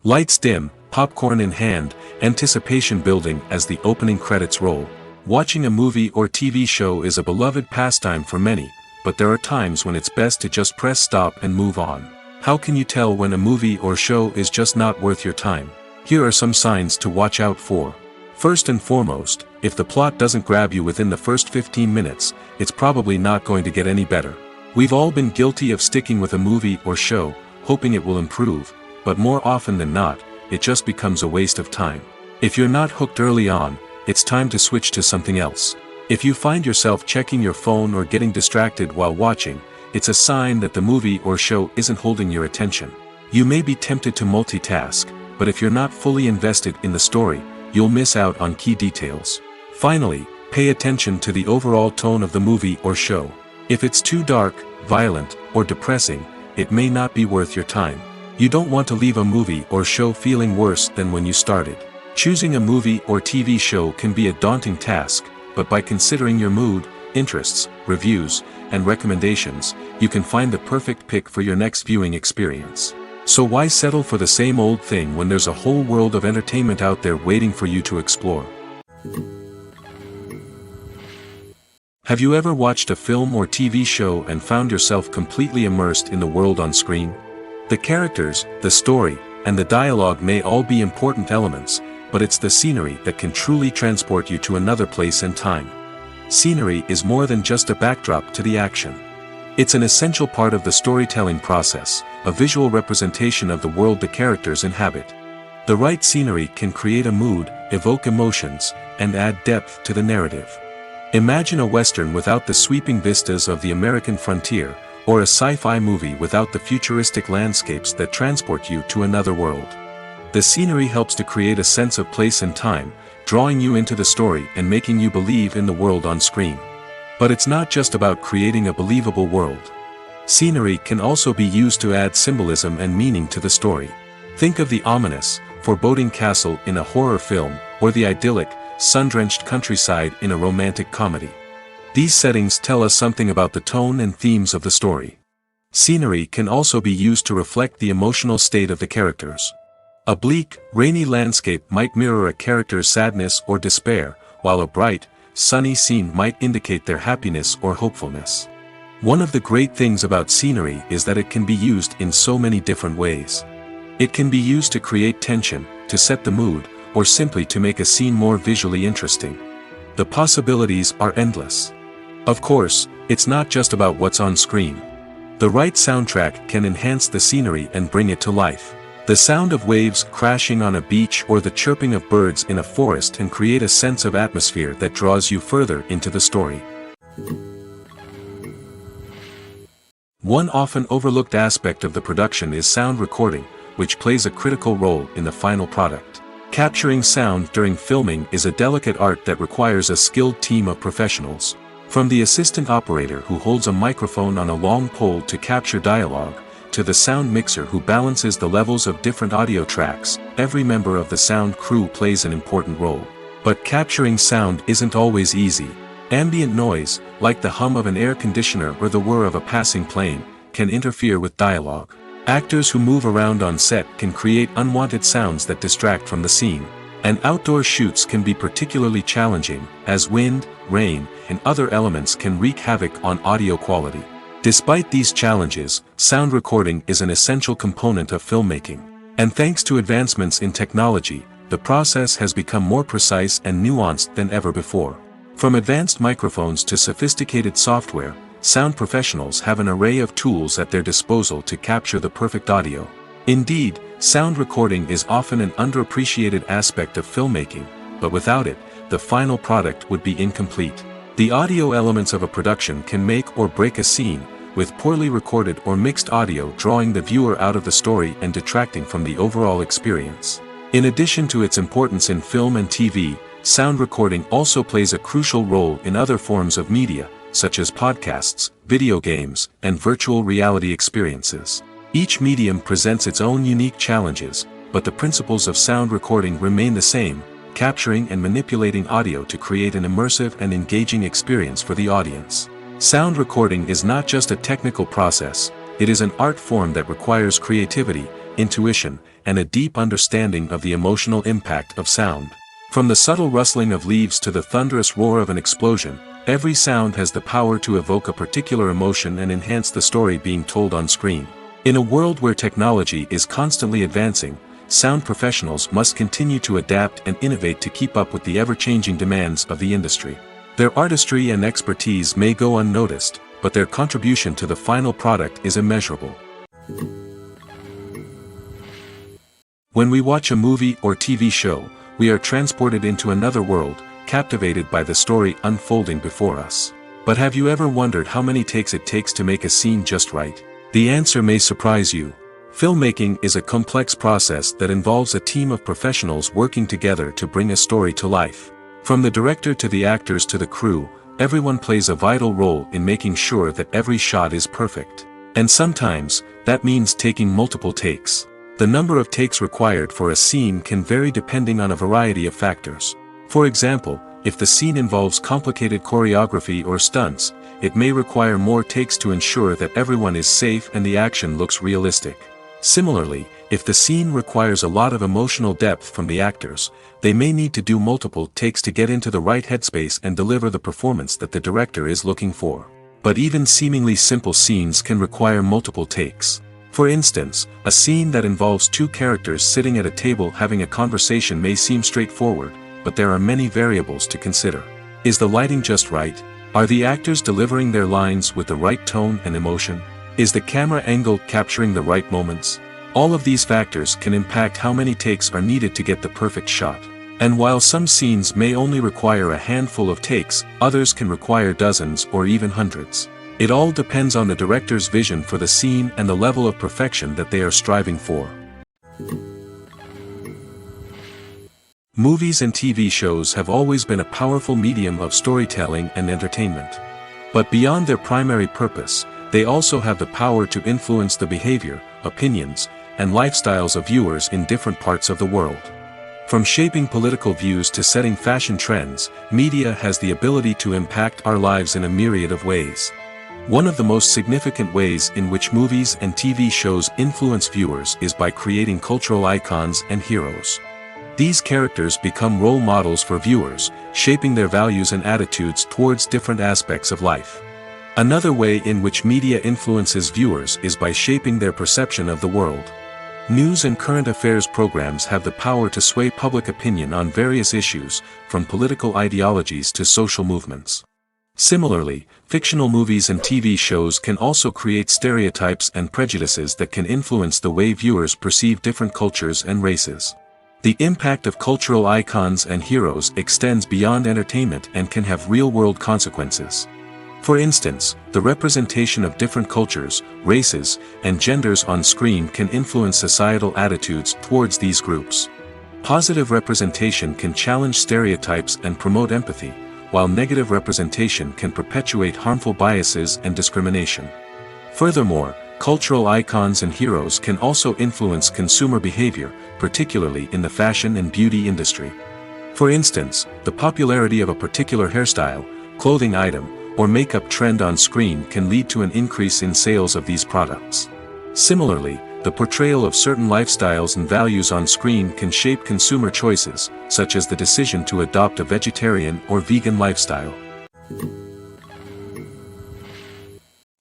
Lights dim, popcorn in hand, anticipation building as the opening credits roll. Watching a movie or TV show is a beloved pastime for many, but there are times when it's best to just press stop and move on. How can you tell when a movie or show is just not worth your time? Here are some signs to watch out for. First and foremost, if the plot doesn't grab you within the first 15 minutes, it's probably not going to get any better. We've all been guilty of sticking with a movie or show, hoping it will improve, but more often than not, it just becomes a waste of time. If you're not hooked early on, it's time to switch to something else. If you find yourself checking your phone or getting distracted while watching, it's a sign that the movie or show isn't holding your attention. You may be tempted to multitask, but if you're not fully invested in the story, you'll miss out on key details. Finally, pay attention to the overall tone of the movie or show. If it's too dark, violent, or depressing, it may not be worth your time. You don't want to leave a movie or show feeling worse than when you started. Choosing a movie or TV show can be a daunting task, but by considering your mood, interests, reviews, and recommendations, you can find the perfect pick for your next viewing experience. So why settle for the same old thing when there's a whole world of entertainment out there waiting for you to explore? Have you ever watched a film or TV show and found yourself completely immersed in the world on screen? The characters, the story, and the dialogue may all be important elements, but it's the scenery that can truly transport you to another place and time. Scenery is more than just a backdrop to the action. It's an essential part of the storytelling process, a visual representation of the world the characters inhabit. The right scenery can create a mood, evoke emotions, and add depth to the narrative. Imagine a Western without the sweeping vistas of the American frontier, or a sci-fi movie without the futuristic landscapes that transport you to another world. The scenery helps to create a sense of place and time, drawing you into the story and making you believe in the world on screen. But it's not just about creating a believable world. Scenery can also be used to add symbolism and meaning to the story. Think of the ominous, foreboding castle in a horror film, or the idyllic, sun-drenched countryside in a romantic comedy. These settings tell us something about the tone and themes of the story. Scenery can also be used to reflect the emotional state of the characters. A bleak, rainy landscape might mirror a character's sadness or despair, while a bright, sunny scene might indicate their happiness or hopefulness. One of the great things about scenery is that it can be used in so many different ways. It can be used to create tension, to set the mood, or simply to make a scene more visually interesting. The possibilities are endless. Of course, it's not just about what's on screen. The right soundtrack can enhance the scenery and bring it to life. The sound of waves crashing on a beach or the chirping of birds in a forest can create a sense of atmosphere that draws you further into the story. One often overlooked aspect of the production is sound recording, which plays a critical role in the final product. Capturing sound during filming is a delicate art that requires a skilled team of professionals. From the assistant operator who holds a microphone on a long pole to capture dialogue, to the sound mixer who balances the levels of different audio tracks, every member of the sound crew plays an important role. But capturing sound isn't always easy. Ambient noise, like the hum of an air conditioner or the whir of a passing plane, can interfere with dialogue. Actors who move around on set can create unwanted sounds that distract from the scene. And outdoor shoots can be particularly challenging, as wind, rain, and other elements can wreak havoc on audio quality. Despite these challenges, sound recording is an essential component of filmmaking. And thanks to advancements in technology, the process has become more precise and nuanced than ever before. From advanced microphones to sophisticated software, sound professionals have an array of tools at their disposal to capture the perfect audio. Indeed, sound recording is often an underappreciated aspect of filmmaking, but without it, the final product would be incomplete. The audio elements of a production can make or break a scene, with poorly recorded or mixed audio drawing the viewer out of the story and detracting from the overall experience. In addition to its importance in film and TV, sound recording also plays a crucial role in other forms of media, such as podcasts, video games, and virtual reality experiences. Each medium presents its own unique challenges, but the principles of sound recording remain the same, capturing and manipulating audio to create an immersive and engaging experience for the audience. Sound recording is not just a technical process, it is an art form that requires creativity, intuition, and a deep understanding of the emotional impact of sound. From the subtle rustling of leaves to the thunderous roar of an explosion, every sound has the power to evoke a particular emotion and enhance the story being told on screen. In a world where technology is constantly advancing, sound professionals must continue to adapt and innovate to keep up with the ever-changing demands of the industry. Their artistry and expertise may go unnoticed, but their contribution to the final product is immeasurable. When we watch a movie or TV show, we are transported into another world, captivated by the story unfolding before us. But have you ever wondered how many takes it takes to make a scene just right? The answer may surprise you. Filmmaking is a complex process that involves a team of professionals working together to bring a story to life. From the director to the actors to the crew, everyone plays a vital role in making sure that every shot is perfect. And sometimes, that means taking multiple takes. The number of takes required for a scene can vary depending on a variety of factors. For example, if the scene involves complicated choreography or stunts, it may require more takes to ensure that everyone is safe and the action looks realistic. Similarly, if the scene requires a lot of emotional depth from the actors, they may need to do multiple takes to get into the right headspace and deliver the performance that the director is looking for. But even seemingly simple scenes can require multiple takes. For instance, a scene that involves two characters sitting at a table having a conversation may seem straightforward, but there are many variables to consider. Is the lighting just right? Are the actors delivering their lines with the right tone and emotion? Is the camera angle capturing the right moments? All of these factors can impact how many takes are needed to get the perfect shot. And while some scenes may only require a handful of takes, others can require dozens or even hundreds. It all depends on the director's vision for the scene and the level of perfection that they are striving for. Movies and TV shows have always been a powerful medium of storytelling and entertainment. But beyond their primary purpose, they also have the power to influence the behavior, opinions, and lifestyles of viewers in different parts of the world. From shaping political views to setting fashion trends, media has the ability to impact our lives in a myriad of ways. One of the most significant ways in which movies and TV shows influence viewers is by creating cultural icons and heroes. These characters become role models for viewers, shaping their values and attitudes towards different aspects of life. Another way in which media influences viewers is by shaping their perception of the world. News and current affairs programs have the power to sway public opinion on various issues, from political ideologies to social movements. Similarly, fictional movies and TV shows can also create stereotypes and prejudices that can influence the way viewers perceive different cultures and races. The impact of cultural icons and heroes extends beyond entertainment and can have real-world consequences. For instance, the representation of different cultures, races, and genders on screen can influence societal attitudes towards these groups. Positive representation can challenge stereotypes and promote empathy, while negative representation can perpetuate harmful biases and discrimination. Furthermore, cultural icons and heroes can also influence consumer behavior, particularly in the fashion and beauty industry. For instance, the popularity of a particular hairstyle, clothing item, or makeup trend on screen can lead to an increase in sales of these products. Similarly, the portrayal of certain lifestyles and values on screen can shape consumer choices, such as the decision to adopt a vegetarian or vegan lifestyle.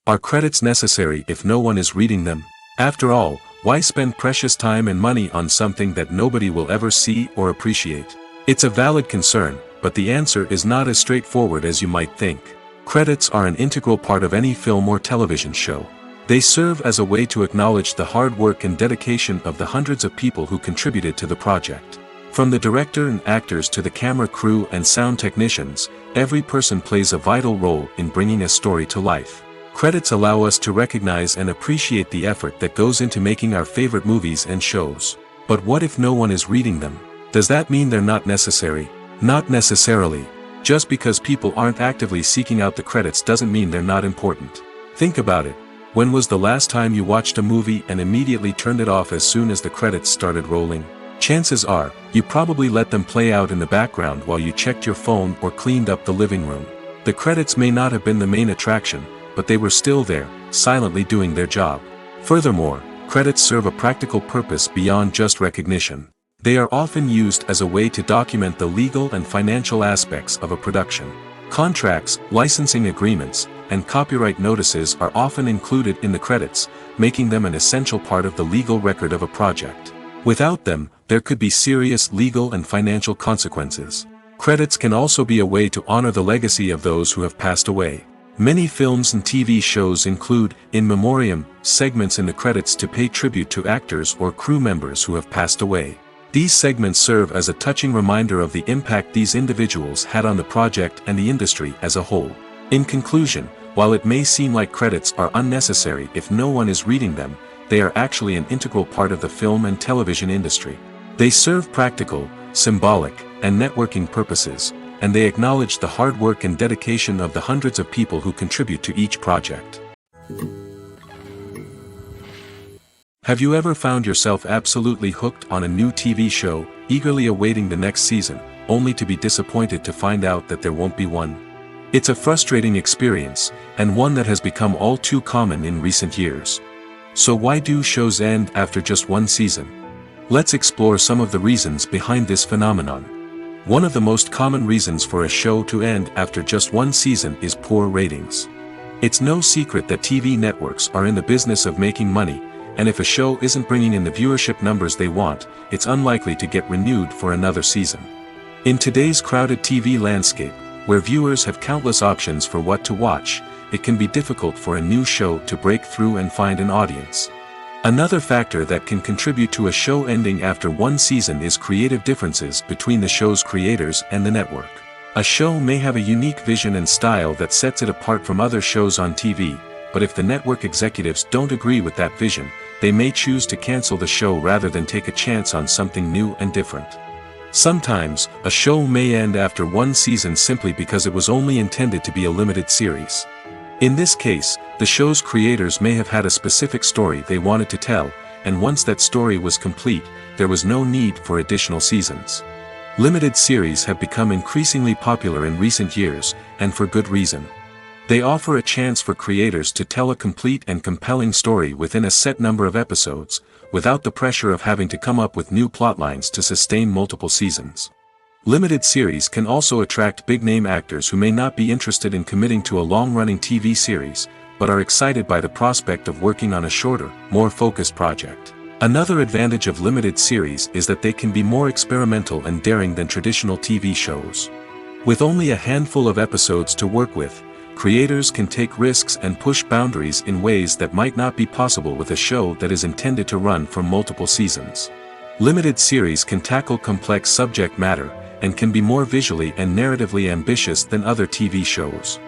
Are credits necessary if no one is reading them? After all, why spend precious time and money on something that nobody will ever see or appreciate? It's a valid concern, but the answer is not as straightforward as you might think. Credits are an integral part of any film or television show. They serve as a way to acknowledge the hard work and dedication of the hundreds of people who contributed to the project. From the director and actors to the camera crew and sound technicians, every person plays a vital role in bringing a story to life. Credits allow us to recognize and appreciate the effort that goes into making our favorite movies and shows. But what if no one is reading them? Does that mean they're not necessary? Not necessarily. Just because people aren't actively seeking out the credits doesn't mean they're not important. Think about it. When was the last time you watched a movie and immediately turned it off as soon as the credits started rolling? Chances are, you probably let them play out in the background while you checked your phone or cleaned up the living room. The credits may not have been the main attraction, but they were still there, silently doing their job. Furthermore, credits serve a practical purpose beyond just recognition. They are often used as a way to document the legal and financial aspects of a production. Contracts, licensing agreements, and copyright notices are often included in the credits, making them an essential part of the legal record of a project. Without them, there could be serious legal and financial consequences. Credits can also be a way to honor the legacy of those who have passed away. Many films and TV shows include, in memoriam, segments in the credits to pay tribute to actors or crew members who have passed away. These segments serve as a touching reminder of the impact these individuals had on the project and the industry as a whole. In conclusion, while it may seem like credits are unnecessary if no one is reading them, they are actually an integral part of the film and television industry. They serve practical, symbolic, and networking purposes, and they acknowledge the hard work and dedication of the hundreds of people who contribute to each project. Have you ever found yourself absolutely hooked on a new TV show, eagerly awaiting the next season, only to be disappointed to find out that there won't be one? It's a frustrating experience, and one that has become all too common in recent years. So why do shows end after just one season? Let's explore some of the reasons behind this phenomenon. One of the most common reasons for a show to end after just one season is poor ratings. It's no secret that TV networks are in the business of making money, and if a show isn't bringing in the viewership numbers they want, it's unlikely to get renewed for another season. In today's crowded TV landscape, where viewers have countless options for what to watch, it can be difficult for a new show to break through and find an audience. Another factor that can contribute to a show ending after one season is creative differences between the show's creators and the network. A show may have a unique vision and style that sets it apart from other shows on TV, but if the network executives don't agree with that vision, they may choose to cancel the show rather than take a chance on something new and different. Sometimes, a show may end after one season simply because it was only intended to be a limited series. In this case, the show's creators may have had a specific story they wanted to tell, and once that story was complete, there was no need for additional seasons. Limited series have become increasingly popular in recent years, and for good reason. They offer a chance for creators to tell a complete and compelling story within a set number of episodes, without the pressure of having to come up with new plotlines to sustain multiple seasons. Limited series can also attract big-name actors who may not be interested in committing to a long-running TV series, but are excited by the prospect of working on a shorter, more focused project. Another advantage of limited series is that they can be more experimental and daring than traditional TV shows. With only a handful of episodes to work with, creators can take risks and push boundaries in ways that might not be possible with a show that is intended to run for multiple seasons. Limited series can tackle complex subject matter, and can be more visually and narratively ambitious than other TV shows.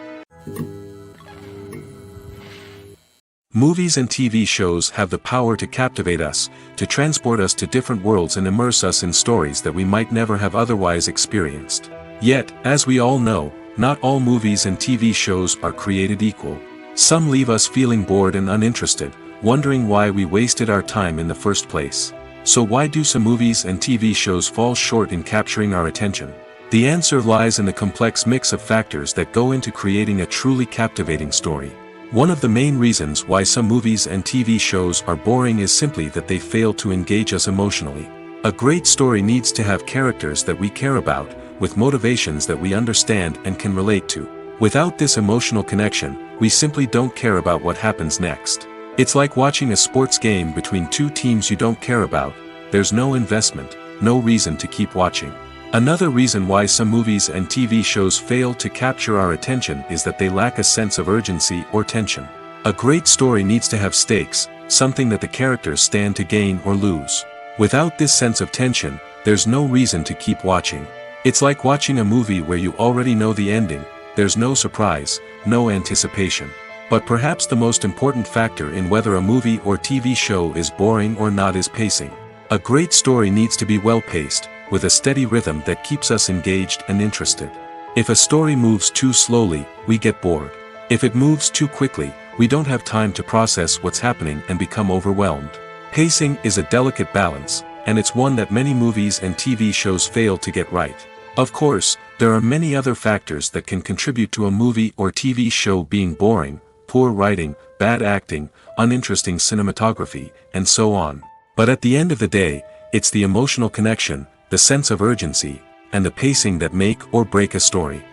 Movies and TV shows have the power to captivate us, to transport us to different worlds and immerse us in stories that we might never have otherwise experienced. Yet, as we all know, not all movies and TV shows are created equal. Some leave us feeling bored and uninterested, wondering why we wasted our time in the first place. So why do some movies and TV shows fall short in capturing our attention? The answer lies in the complex mix of factors that go into creating a truly captivating story. One of the main reasons why some movies and TV shows are boring is simply that they fail to engage us emotionally. A great story needs to have characters that we care about, with motivations that we understand and can relate to. Without this emotional connection, we simply don't care about what happens next. It's like watching a sports game between two teams you don't care about. There's no investment, no reason to keep watching. Another reason why some movies and TV shows fail to capture our attention is that they lack a sense of urgency or tension. A great story needs to have stakes, something that the characters stand to gain or lose. Without this sense of tension, there's no reason to keep watching. It's like watching a movie where you already know the ending, there's no surprise, no anticipation. But perhaps the most important factor in whether a movie or TV show is boring or not is pacing. A great story needs to be well-paced, with a steady rhythm that keeps us engaged and interested. If a story moves too slowly, we get bored. If it moves too quickly, we don't have time to process what's happening and become overwhelmed. Pacing is a delicate balance, and it's one that many movies and TV shows fail to get right. Of course, there are many other factors that can contribute to a movie or TV show being boring: poor writing, bad acting, uninteresting cinematography, and so on. But at the end of the day, it's the emotional connection, the sense of urgency, and the pacing that make or break a story.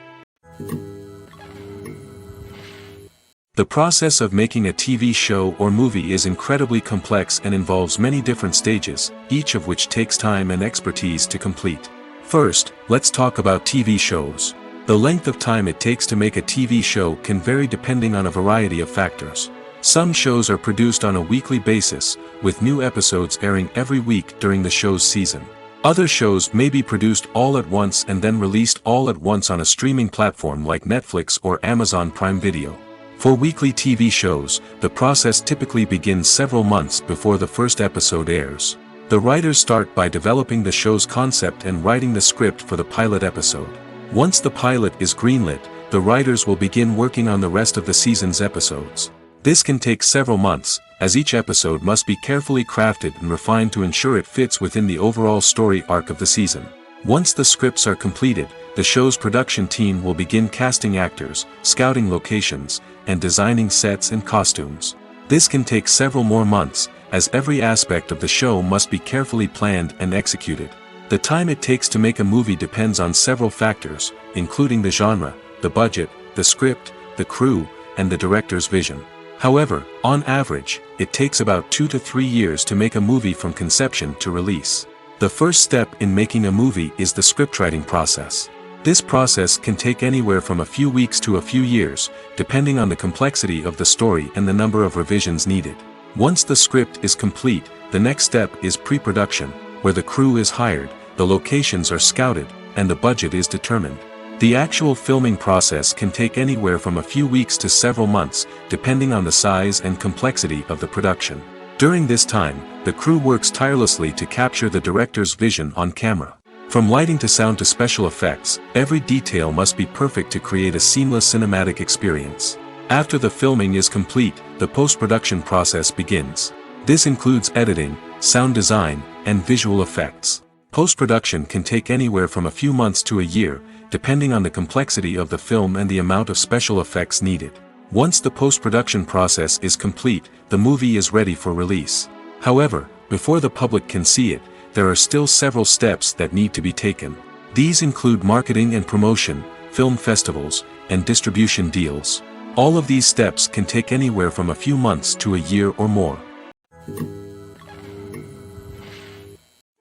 The process of making a TV show or movie is incredibly complex and involves many different stages, each of which takes time and expertise to complete. First, let's talk about TV shows. The length of time it takes to make a TV show can vary depending on a variety of factors. Some shows are produced on a weekly basis, with new episodes airing every week during the show's season. Other shows may be produced all at once and then released all at once on a streaming platform like Netflix or Amazon Prime Video. For weekly TV shows, the process typically begins several months before the first episode airs. The writers start by developing the show's concept and writing the script for the pilot episode. Once the pilot is greenlit, the writers will begin working on the rest of the season's episodes. This can take several months, as each episode must be carefully crafted and refined to ensure it fits within the overall story arc of the season. Once the scripts are completed, the show's production team will begin casting actors, scouting locations, and designing sets and costumes. This can take several more months, as every aspect of the show must be carefully planned and executed. The time it takes to make a movie depends on several factors, including the genre, the budget, the script, the crew, and the director's vision. However, on average, it takes about 2 to 3 years to make a movie from conception to release. The first step in making a movie is the scriptwriting process. This process can take anywhere from a few weeks to a few years, depending on the complexity of the story and the number of revisions needed. Once the script is complete, the next step is pre-production, where the crew is hired, the locations are scouted, and the budget is determined. The actual filming process can take anywhere from a few weeks to several months, depending on the size and complexity of the production. During this time, the crew works tirelessly to capture the director's vision on camera. From lighting to sound to special effects, every detail must be perfect to create a seamless cinematic experience. After the filming is complete, the post-production process begins. This includes editing, sound design, and visual effects. Post-production can take anywhere from a few months to a year, depending on the complexity of the film and the amount of special effects needed. Once the post-production process is complete, the movie is ready for release. However, before the public can see it, there are still several steps that need to be taken. These include marketing and promotion, film festivals, and distribution deals. All of these steps can take anywhere from a few months to a year or more.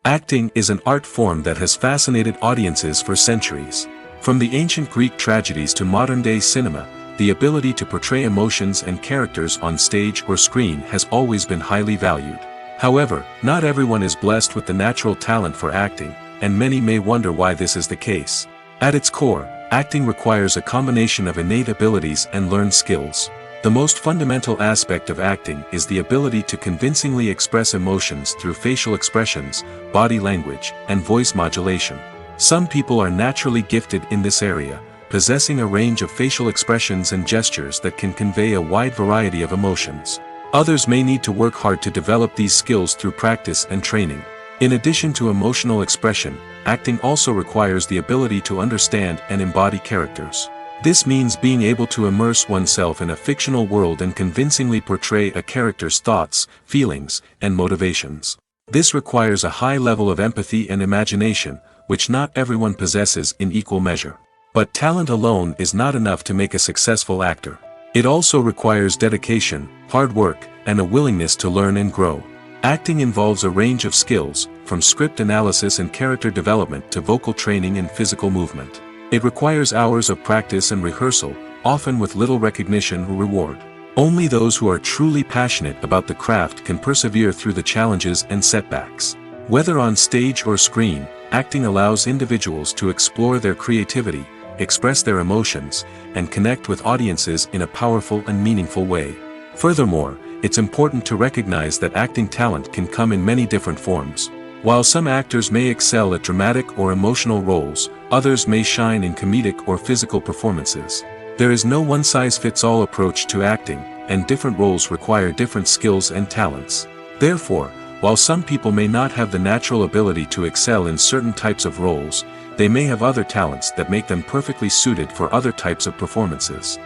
Acting is an art form that has fascinated audiences for centuries. From the ancient Greek tragedies to modern-day cinema, the ability to portray emotions and characters on stage or screen has always been highly valued. However, not everyone is blessed with the natural talent for acting, and many may wonder why this is the case. At its core, acting requires a combination of innate abilities and learned skills. The most fundamental aspect of acting is the ability to convincingly express emotions through facial expressions, body language, and voice modulation. Some people are naturally gifted in this area, possessing a range of facial expressions and gestures that can convey a wide variety of emotions. Others may need to work hard to develop these skills through practice and training. In addition to emotional expression, acting also requires the ability to understand and embody characters. This means being able to immerse oneself in a fictional world and convincingly portray a character's thoughts, feelings, and motivations. This requires a high level of empathy and imagination, which not everyone possesses in equal measure. But talent alone is not enough to make a successful actor. It also requires dedication, hard work, and a willingness to learn and grow. Acting involves a range of skills, from script analysis and character development to vocal training and physical movement. It requires hours of practice and rehearsal, often with little recognition or reward. Only those who are truly passionate about the craft can persevere through the challenges and setbacks. Whether on stage or screen, acting allows individuals to explore their creativity, express their emotions, and connect with audiences in a powerful and meaningful way. Furthermore, it's important to recognize that acting talent can come in many different forms. While some actors may excel at dramatic or emotional roles, others may shine in comedic or physical performances. There is no one-size-fits-all approach to acting, and different roles require different skills and talents. Therefore, while some people may not have the natural ability to excel in certain types of roles, they may have other talents that make them perfectly suited for other types of performances.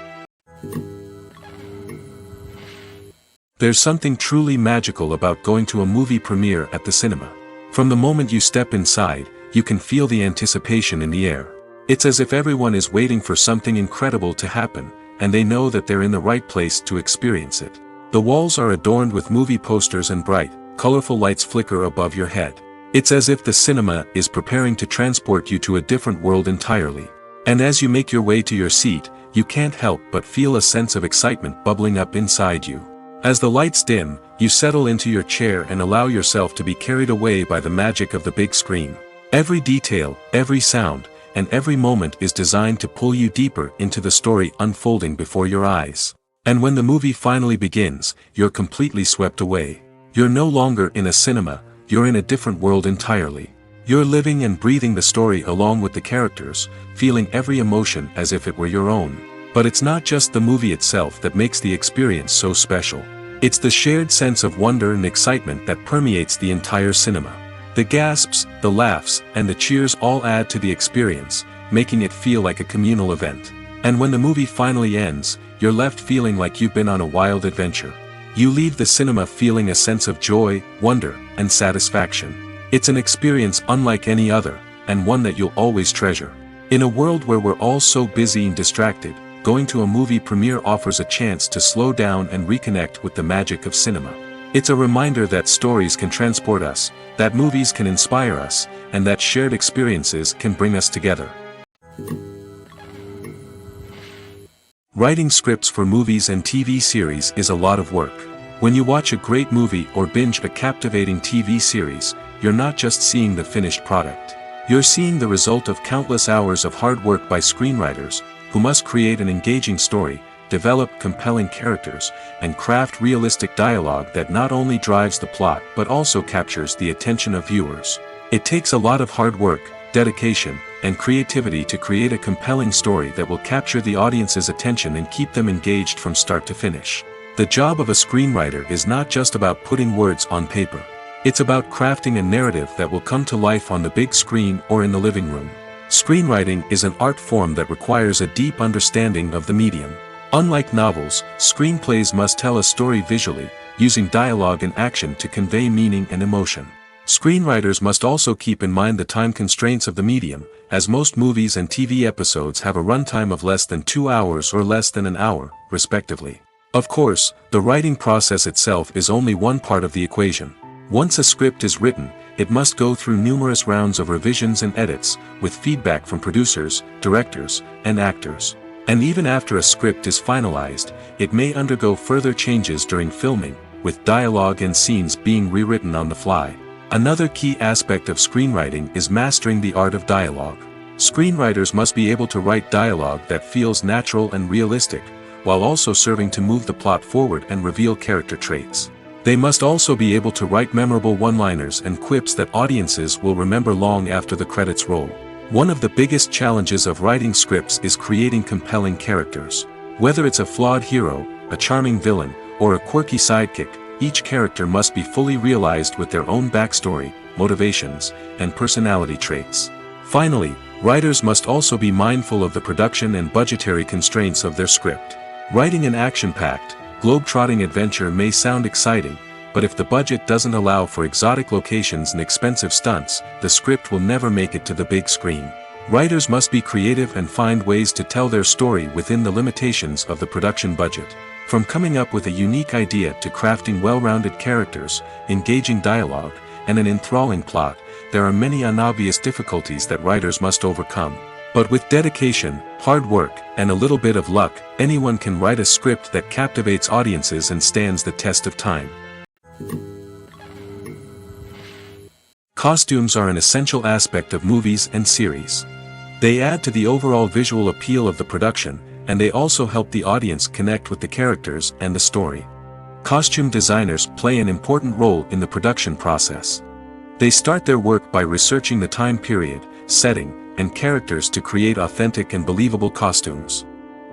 There's something truly magical about going to a movie premiere at the cinema. From the moment you step inside, you can feel the anticipation in the air. It's as if everyone is waiting for something incredible to happen, and they know that they're in the right place to experience it. The walls are adorned with movie posters and bright, colorful lights flicker above your head. It's as if the cinema is preparing to transport you to a different world entirely. And as you make your way to your seat, you can't help but feel a sense of excitement bubbling up inside you. As the lights dim, you settle into your chair and allow yourself to be carried away by the magic of the big screen. Every detail, every sound, and every moment is designed to pull you deeper into the story unfolding before your eyes. And when the movie finally begins, you're completely swept away. You're no longer in a cinema, you're in a different world entirely. You're living and breathing the story along with the characters, feeling every emotion as if it were your own. But it's not just the movie itself that makes the experience so special. It's the shared sense of wonder and excitement that permeates the entire cinema. The gasps, the laughs, and the cheers all add to the experience, making it feel like a communal event. And when the movie finally ends, you're left feeling like you've been on a wild adventure. You leave the cinema feeling a sense of joy, wonder, and satisfaction. It's an experience unlike any other, and one that you'll always treasure. In a world where we're all so busy and distracted, going to a movie premiere offers a chance to slow down and reconnect with the magic of cinema. It's a reminder that stories can transport us, that movies can inspire us, and that shared experiences can bring us together. Writing scripts for movies and TV series is a lot of work. When you watch a great movie or binge a captivating TV series, you're not just seeing the finished product. You're seeing the result of countless hours of hard work by screenwriters, who must create an engaging story, develop compelling characters, and craft realistic dialogue that not only drives the plot but also captures the attention of viewers. It takes a lot of hard work, dedication, and creativity to create a compelling story that will capture the audience's attention and keep them engaged from start to finish. The job of a screenwriter is not just about putting words on paper. It's about crafting a narrative that will come to life on the big screen or in the living room. Screenwriting is an art form that requires a deep understanding of the medium. Unlike novels, screenplays must tell a story visually, using dialogue and action to convey meaning and emotion. Screenwriters must also keep in mind the time constraints of the medium, as most movies and TV episodes have a runtime of less than 2 hours or less than an hour, respectively. Of course, the writing process itself is only one part of the equation. Once a script is written, it must go through numerous rounds of revisions and edits, with feedback from producers, directors, and actors. And even after a script is finalized, it may undergo further changes during filming, with dialogue and scenes being rewritten on the fly. Another key aspect of screenwriting is mastering the art of dialogue. Screenwriters must be able to write dialogue that feels natural and realistic, while also serving to move the plot forward and reveal character traits. They must also be able to write memorable one-liners and quips that audiences will remember long after the credits roll. One of the biggest challenges of writing scripts is creating compelling characters. Whether it's a flawed hero, a charming villain, or a quirky sidekick, each character must be fully realized with their own backstory, motivations, and personality traits. Finally, writers must also be mindful of the production and budgetary constraints of their script. Writing an action-packed, globe-trotting adventure may sound exciting, but if the budget doesn't allow for exotic locations and expensive stunts, the script will never make it to the big screen. Writers must be creative and find ways to tell their story within the limitations of the production budget. From coming up with a unique idea to crafting well-rounded characters, engaging dialogue, and an enthralling plot, there are many unobvious difficulties that writers must overcome. But with dedication, hard work, and a little bit of luck, anyone can write a script that captivates audiences and stands the test of time. Costumes are an essential aspect of movies and series. They add to the overall visual appeal of the production, and they also help the audience connect with the characters and the story. Costume designers play an important role in the production process. They start their work by researching the time period, setting, and characters to create authentic and believable costumes.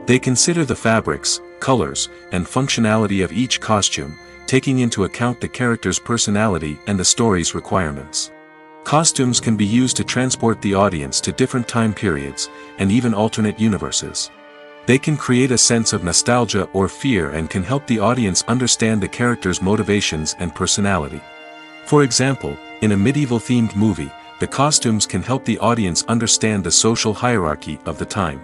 They consider the fabrics, colors, and functionality of each costume, taking into account the character's personality and the story's requirements. Costumes can be used to transport the audience to different time periods, and even alternate universes. They can create a sense of nostalgia or fear and can help the audience understand the character's motivations and personality. For example, in a medieval-themed movie, the costumes can help the audience understand the social hierarchy of the time.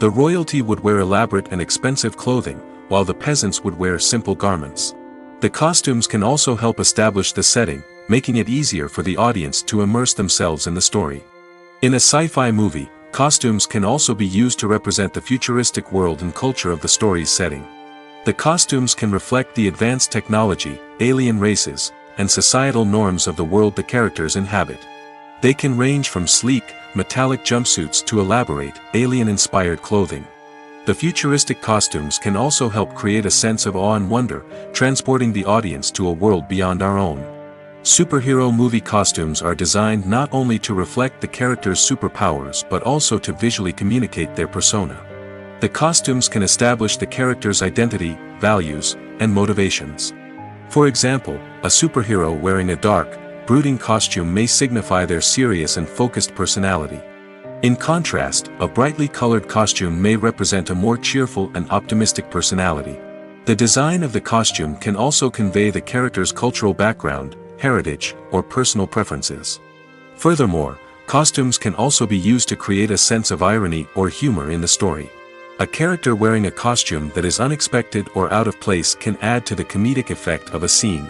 The royalty would wear elaborate and expensive clothing, while the peasants would wear simple garments. The costumes can also help establish the setting, making it easier for the audience to immerse themselves in the story. In a sci-fi movie, costumes can also be used to represent the futuristic world and culture of the story's setting. The costumes can reflect the advanced technology, alien races, and societal norms of the world the characters inhabit. They can range from sleek, metallic jumpsuits to elaborate, alien-inspired clothing. The futuristic costumes can also help create a sense of awe and wonder, transporting the audience to a world beyond our own. Superhero movie costumes are designed not only to reflect the character's superpowers but also to visually communicate their persona. The costumes can establish the character's identity, values, and motivations. For example, a superhero wearing a dark, brooding costume may signify their serious and focused personality. In contrast, a brightly colored costume may represent a more cheerful and optimistic personality. The design of the costume can also convey the character's cultural background, heritage, or personal preferences. Furthermore, costumes can also be used to create a sense of irony or humor in the story. A character wearing a costume that is unexpected or out of place can add to the comedic effect of a scene.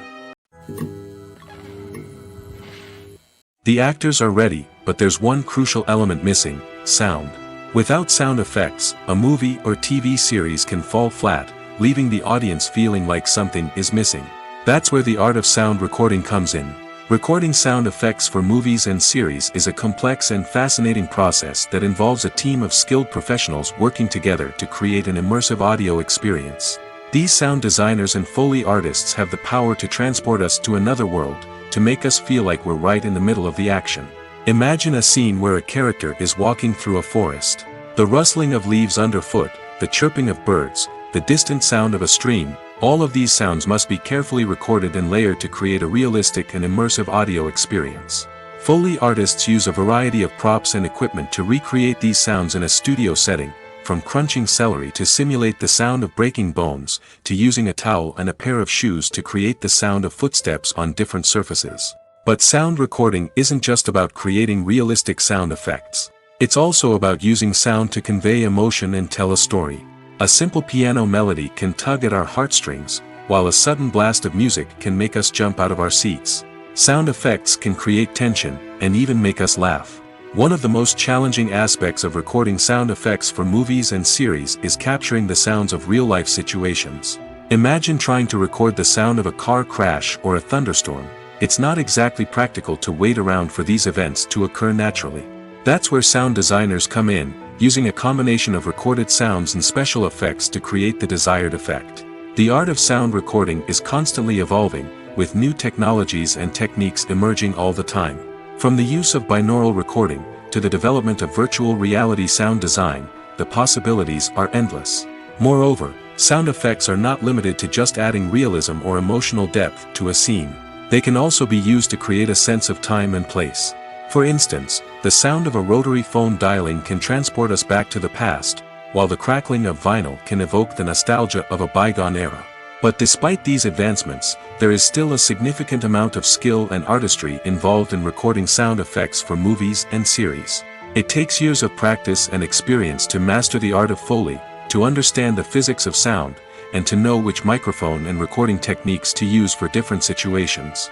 The actors are ready, but there's one crucial element missing: sound. Without sound effects, a movie or TV series can fall flat, leaving the audience feeling like something is missing. That's where the art of sound recording comes in. Recording sound effects for movies and series is a complex and fascinating process that involves a team of skilled professionals working together to create an immersive audio experience. These sound designers and Foley artists have the power to transport us to another world, to make us feel like we're right in the middle of the action. Imagine a scene where a character is walking through a forest. The rustling of leaves underfoot, the chirping of birds, the distant sound of a stream, all of these sounds must be carefully recorded and layered to create a realistic and immersive audio experience. Foley artists use a variety of props and equipment to recreate these sounds in a studio setting, from crunching celery to simulate the sound of breaking bones, to using a towel and a pair of shoes to create the sound of footsteps on different surfaces. But sound recording isn't just about creating realistic sound effects. It's also about using sound to convey emotion and tell a story. A simple piano melody can tug at our heartstrings, while a sudden blast of music can make us jump out of our seats. Sound effects can create tension, and even make us laugh. One of the most challenging aspects of recording sound effects for movies and series is capturing the sounds of real-life situations. Imagine trying to record the sound of a car crash or a thunderstorm. It's not exactly practical to wait around for these events to occur naturally. That's where sound designers come in, using a combination of recorded sounds and special effects to create the desired effect. The art of sound recording is constantly evolving, with new technologies and techniques emerging all the time. From the use of binaural recording, to the development of virtual reality sound design, the possibilities are endless. Moreover, sound effects are not limited to just adding realism or emotional depth to a scene. They can also be used to create a sense of time and place. For instance, the sound of a rotary phone dialing can transport us back to the past, while the crackling of vinyl can evoke the nostalgia of a bygone era. But despite these advancements, there is still a significant amount of skill and artistry involved in recording sound effects for movies and series. It takes years of practice and experience to master the art of Foley, to understand the physics of sound, and to know which microphone and recording techniques to use for different situations.